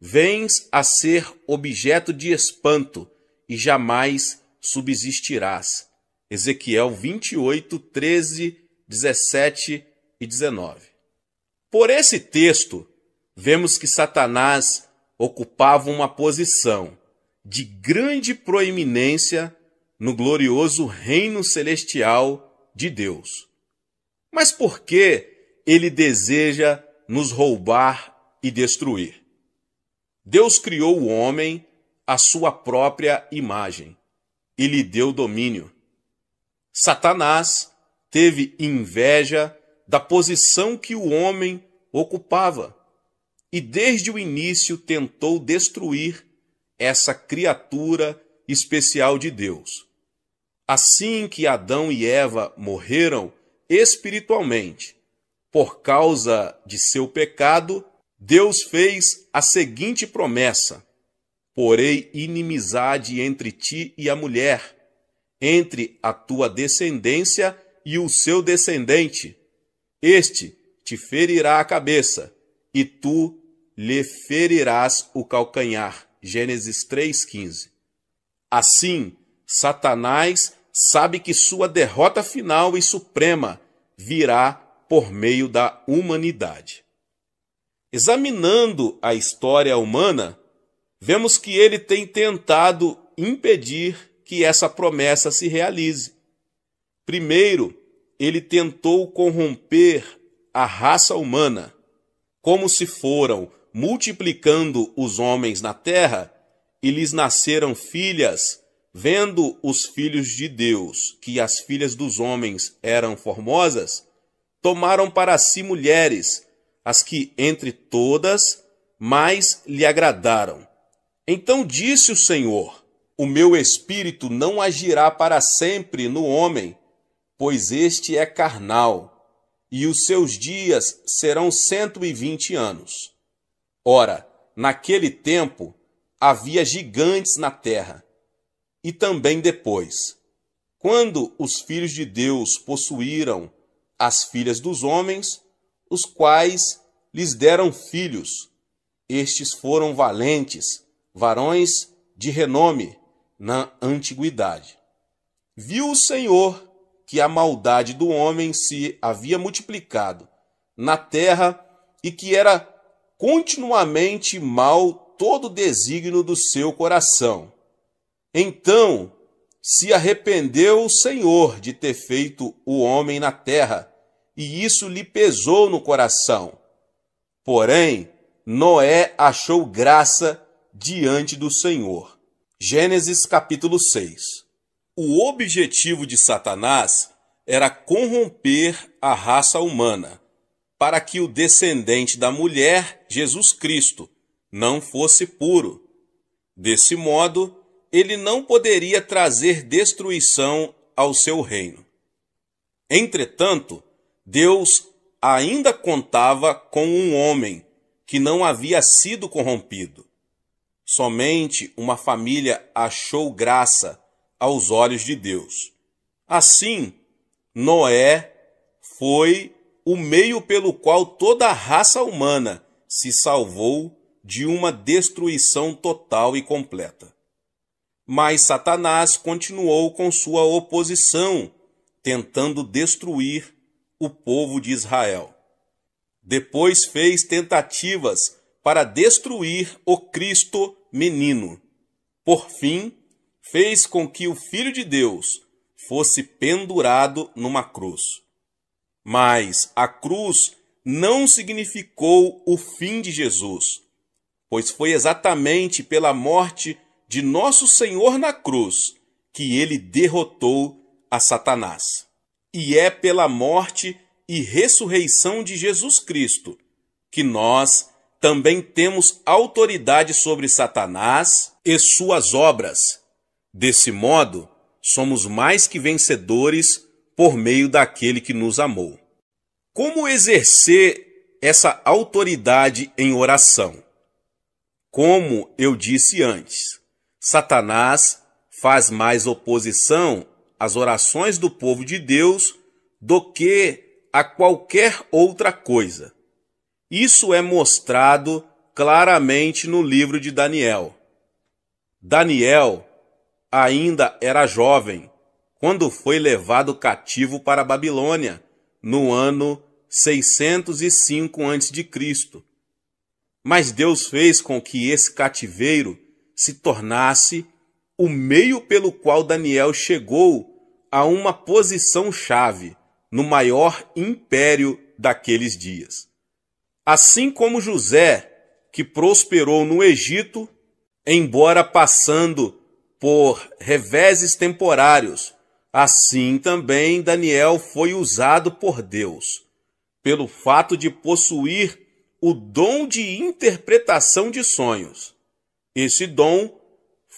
Vens a ser objeto de espanto e jamais subsistirás. Ezequiel 28, 13, 17 e 19. Por esse texto, vemos que Satanás ocupava uma posição de grande proeminência no glorioso reino celestial de Deus. Mas por que ele deseja nos roubar e destruir? Deus criou o homem à sua própria imagem e lhe deu domínio. Satanás teve inveja da posição que o homem ocupava e desde o início tentou destruir essa criatura especial de Deus. Assim que Adão e Eva morreram espiritualmente por causa de seu pecado, Deus fez a seguinte promessa: porei inimizade entre ti e a mulher, entre a tua descendência e o seu descendente. Este te ferirá a cabeça, e tu lhe ferirás o calcanhar. Gênesis 3,15. Assim, Satanás sabe que sua derrota final e suprema virá por meio da humanidade. Examinando a história humana, vemos que ele tem tentado impedir que essa promessa se realize. Primeiro, ele tentou corromper a raça humana. Como se foram multiplicando os homens na terra e lhes nasceram filhas, vendo os filhos de Deus que as filhas dos homens eram formosas, tomaram para si mulheres, as que entre todas mais lhe agradaram. Então disse o Senhor: o meu espírito não agirá para sempre no homem, pois este é carnal, e os seus dias serão 120 anos. Ora, naquele tempo havia gigantes na terra, e também depois, quando os filhos de Deus possuíram as filhas dos homens, os quais lhes deram filhos. Estes foram valentes, varões de renome na antiguidade. Viu o Senhor que a maldade do homem se havia multiplicado na terra e que era continuamente mal todo o desígnio do seu coração. Então se arrependeu o Senhor de ter feito o homem na terra, e isso lhe pesou no coração. Porém, Noé achou graça diante do Senhor. Gênesis capítulo 6. O objetivo de Satanás era corromper a raça humana, para que o descendente da mulher, Jesus Cristo, não fosse puro. Desse modo, ele não poderia trazer destruição ao seu reino. Entretanto, Deus ainda contava com um homem que não havia sido corrompido. Somente uma família achou graça aos olhos de Deus. Assim, Noé foi o meio pelo qual toda a raça humana se salvou de uma destruição total e completa. Mas Satanás continuou com sua oposição, tentando destruir o povo de Israel. Depois fez tentativas para destruir o Cristo menino. Por fim, fez com que o Filho de Deus fosse pendurado numa cruz. Mas a cruz não significou o fim de Jesus, pois foi exatamente pela morte de nosso Senhor na cruz que ele derrotou a Satanás. E é pela morte e ressurreição de Jesus Cristo que nós também temos autoridade sobre Satanás e suas obras. Desse modo, somos mais que vencedores por meio daquele que nos amou. Como exercer essa autoridade em oração? Como eu disse antes, Satanás faz mais oposição às orações do povo de Deus do que a qualquer outra coisa. Isso é mostrado claramente no livro de Daniel. Daniel ainda era jovem quando foi levado cativo para a Babilônia, no ano 605 a.C. Mas Deus fez com que esse cativeiro se tornasse o meio pelo qual Daniel chegou a uma posição-chave no maior império daqueles dias. Assim como José, que prosperou no Egito, embora passando por reveses temporários, assim também Daniel foi usado por Deus, pelo fato de possuir o dom de interpretação de sonhos. Esse dom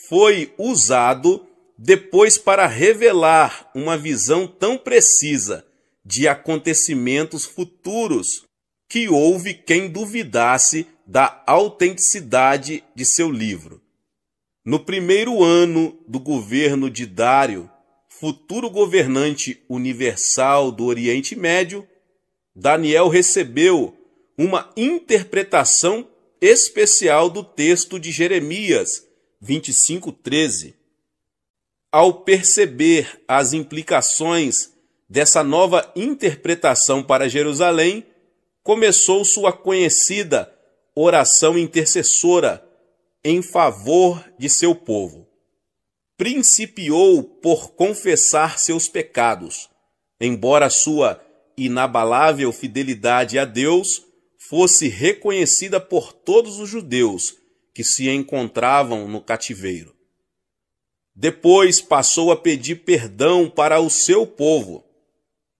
foi usado depois para revelar uma visão tão precisa de acontecimentos futuros que houve quem duvidasse da autenticidade de seu livro. No primeiro ano do governo de Dário, futuro governante universal do Oriente Médio, Daniel recebeu uma interpretação especial do texto de Jeremias 25:13. Ao perceber as implicações dessa nova interpretação para Jerusalém, começou sua conhecida oração intercessora em favor de seu povo. Principiou por confessar seus pecados, embora sua inabalável fidelidade a Deus fosse reconhecida por todos os judeus que se encontravam no cativeiro. Depois passou a pedir perdão para o seu povo,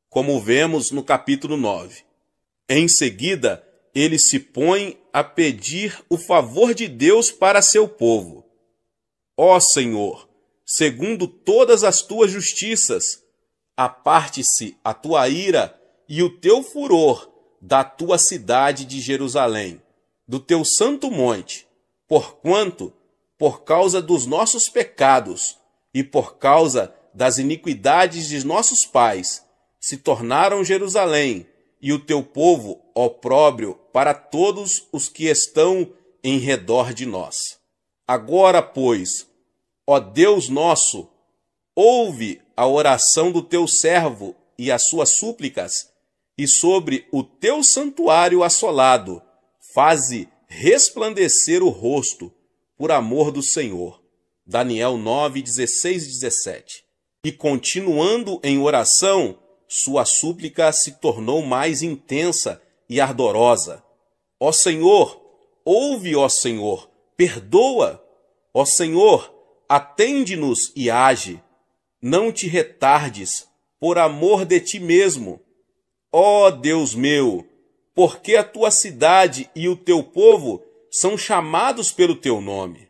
como vemos no capítulo 9. Em seguida, ele se põe a pedir o favor de Deus para seu povo. Ó Senhor, segundo todas as tuas justiças, aparte-se a tua ira e o teu furor da tua cidade de Jerusalém, do teu santo monte, porquanto, por causa dos nossos pecados e por causa das iniquidades de nossos pais, se tornaram Jerusalém e o teu povo opróbrio para todos os que estão em redor de nós. Agora, pois, ó Deus nosso, ouve a oração do teu servo e as suas súplicas, e sobre o teu santuário assolado, faze resplandecer o rosto, por amor do Senhor. Daniel 9, 16 e 17. E continuando em oração, sua súplica se tornou mais intensa e ardorosa. Ó Senhor, ouve, ó Senhor, perdoa. Ó Senhor, atende-nos e age. Não te retardes, por amor de ti mesmo. Ó Deus meu, porque a tua cidade e o teu povo são chamados pelo teu nome.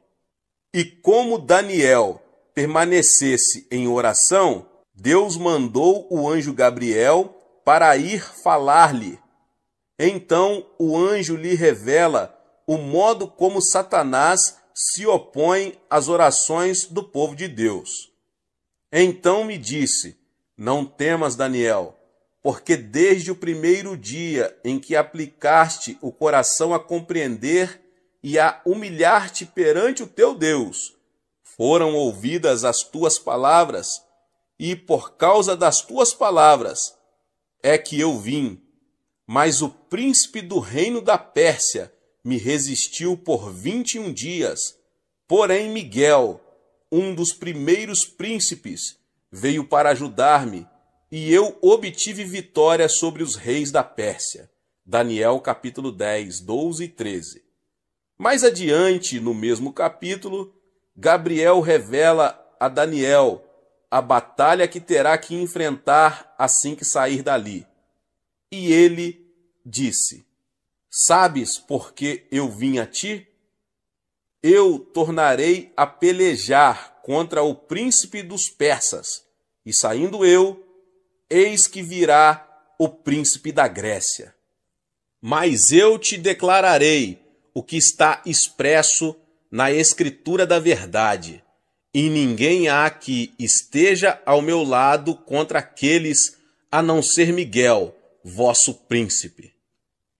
E como Daniel permanecesse em oração, Deus mandou o anjo Gabriel para ir falar-lhe. Então o anjo lhe revela o modo como Satanás se opõe às orações do povo de Deus. Então me disse: não temas, Daniel, porque desde o primeiro dia em que aplicaste o coração a compreender e a humilhar-te perante o teu Deus, foram ouvidas as tuas palavras, e por causa das tuas palavras é que eu vim. Mas o príncipe do reino da Pérsia me resistiu por 21 dias. Porém Miguel, um dos primeiros príncipes, veio para ajudar-me, e eu obtive vitória sobre os reis da Pérsia. Daniel capítulo 10, 12 e 13. Mais adiante, no mesmo capítulo, Gabriel revela a Daniel a batalha que terá que enfrentar assim que sair dali. E ele disse: sabes por que eu vim a ti? Eu tornarei a pelejar contra o príncipe dos persas, e saindo eu, eis que virá o príncipe da Grécia. Mas eu te declararei o que está expresso na Escritura da verdade, e ninguém há que esteja ao meu lado contra aqueles, a não ser Miguel, vosso príncipe.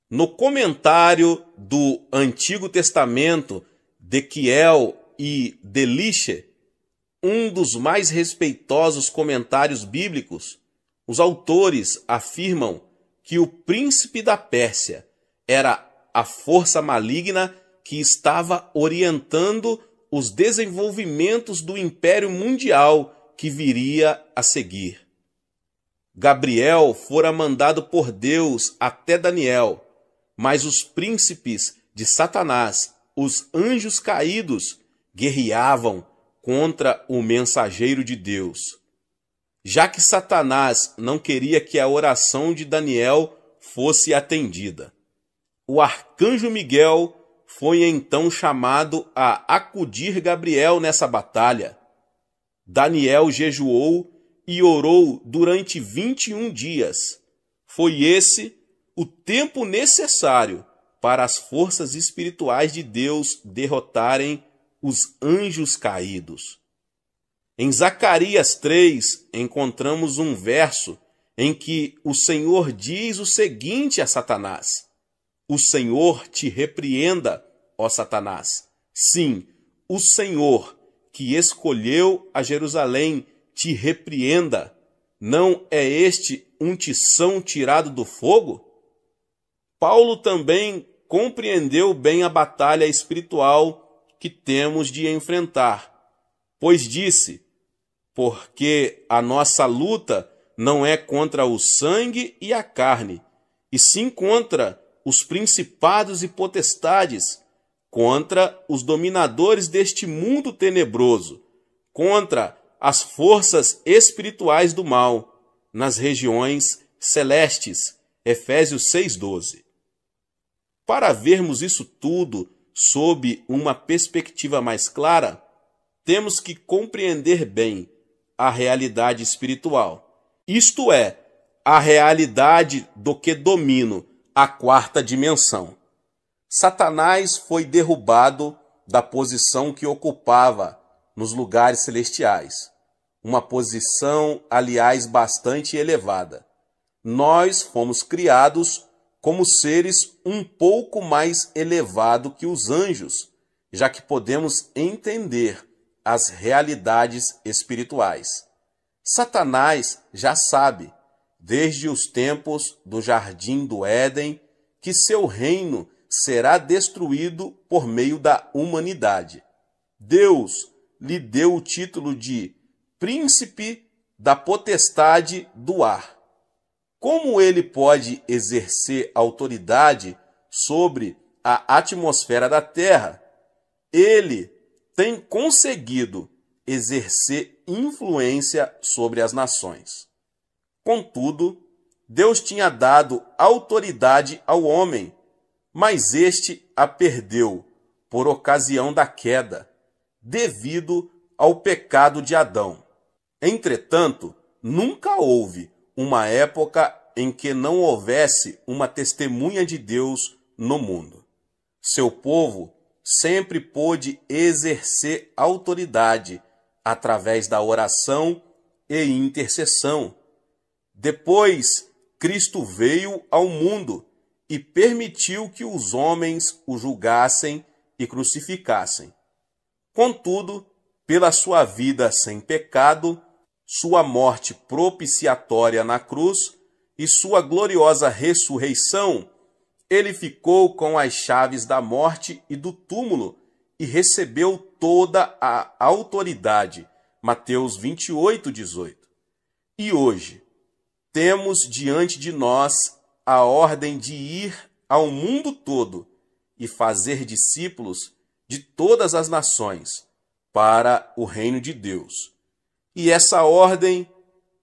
No comentário do Antigo Testamento de Kiel e Deliche, um dos mais respeitosos comentários bíblicos, os autores afirmam que o príncipe da Pérsia era a força maligna que estava orientando os desenvolvimentos do Império Mundial que viria a seguir. Gabriel fora mandado por Deus até Daniel, mas os príncipes de Satanás, os anjos caídos, guerreavam contra o mensageiro de Deus. Já que Satanás não queria que a oração de Daniel fosse atendida, o arcanjo Miguel foi então chamado a acudir Gabriel nessa batalha. Daniel jejuou e orou durante 21 dias. Foi esse o tempo necessário para as forças espirituais de Deus derrotarem os anjos caídos. Em Zacarias 3, encontramos um verso em que o Senhor diz o seguinte a Satanás: o Senhor te repreenda, ó Satanás. Sim, o Senhor, que escolheu a Jerusalém, te repreenda. Não é este um tição tirado do fogo? Paulo também compreendeu bem a batalha espiritual que temos de enfrentar, pois disse: porque a nossa luta não é contra o sangue e a carne, e sim contra os principados e potestades, contra os dominadores deste mundo tenebroso, contra as forças espirituais do mal, nas regiões celestes. Efésios 6,12. Para vermos isso tudo sob uma perspectiva mais clara, temos que compreender bem a realidade espiritual, isto é, a realidade do que domino, a quarta dimensão. Satanás foi derrubado da posição que ocupava nos lugares celestiais, uma posição, aliás, bastante elevada. Nós fomos criados como seres um pouco mais elevados que os anjos, já que podemos entender as realidades espirituais. Satanás já sabe, desde os tempos do Jardim do Éden, que seu reino será destruído por meio da humanidade. Deus lhe deu o título de Príncipe da Potestade do Ar. Como ele pode exercer autoridade sobre a atmosfera da Terra? Ele tem conseguido exercer influência sobre as nações. Contudo, Deus tinha dado autoridade ao homem, mas este a perdeu por ocasião da queda, devido ao pecado de Adão. Entretanto, nunca houve uma época em que não houvesse uma testemunha de Deus no mundo. Seu povo sempre pôde exercer autoridade através da oração e intercessão. Depois, Cristo veio ao mundo e permitiu que os homens o julgassem e crucificassem. Contudo, pela sua vida sem pecado, sua morte propiciatória na cruz e sua gloriosa ressurreição, ele ficou com as chaves da morte e do túmulo e recebeu toda a autoridade. Mateus 28, 18. E hoje, temos diante de nós a ordem de ir ao mundo todo e fazer discípulos de todas as nações para o reino de Deus. E essa ordem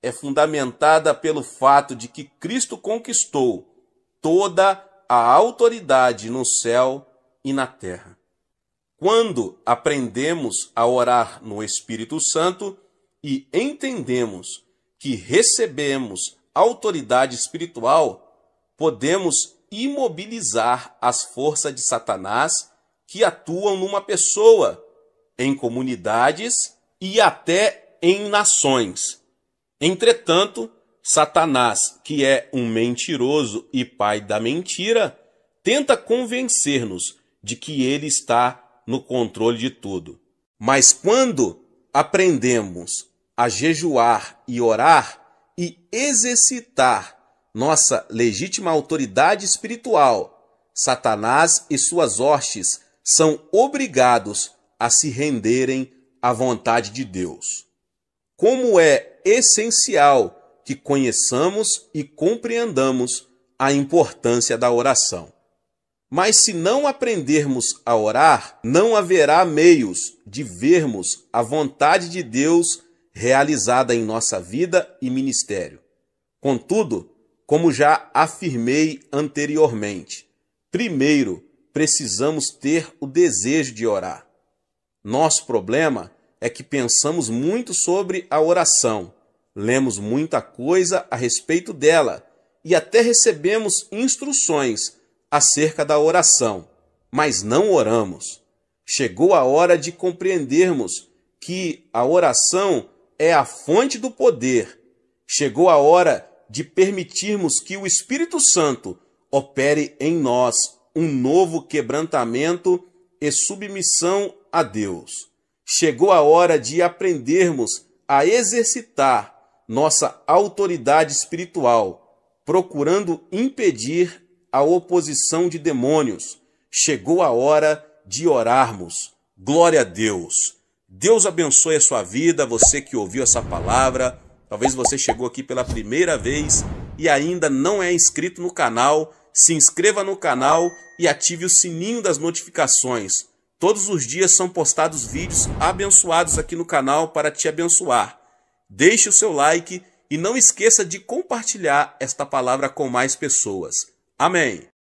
é fundamentada pelo fato de que Cristo conquistou toda a autoridade no céu e na terra. Quando aprendemos a orar no Espírito Santo e entendemos que recebemos autoridade espiritual, podemos imobilizar as forças de Satanás que atuam numa pessoa, em comunidades e até em nações. Entretanto, Satanás, que é um mentiroso e pai da mentira, tenta convencer-nos de que ele está no controle de tudo. Mas quando aprendemos a jejuar e orar e exercitar nossa legítima autoridade espiritual, Satanás e suas hostes são obrigados a se renderem à vontade de Deus. Como é essencial que conheçamos e compreendamos a importância da oração. Mas se não aprendermos a orar, não haverá meios de vermos a vontade de Deus realizada em nossa vida e ministério. Contudo, como já afirmei anteriormente, primeiro precisamos ter o desejo de orar. Nosso problema é que pensamos muito sobre a oração, lemos muita coisa a respeito dela e até recebemos instruções acerca da oração, mas não oramos. Chegou a hora de compreendermos que a oração é a fonte do poder. Chegou a hora de permitirmos que o Espírito Santo opere em nós um novo quebrantamento e submissão a Deus. Chegou a hora de aprendermos a exercitar nossa autoridade espiritual, procurando impedir a oposição de demônios. Chegou a hora de orarmos. Glória a Deus. Deus abençoe a sua vida, você que ouviu essa palavra. Talvez você chegou aqui pela primeira vez e ainda não é inscrito no canal. Se inscreva no canal e ative o sininho das notificações. Todos os dias são postados vídeos abençoados aqui no canal para te abençoar. Deixe o seu like e não esqueça de compartilhar esta palavra com mais pessoas. Amém.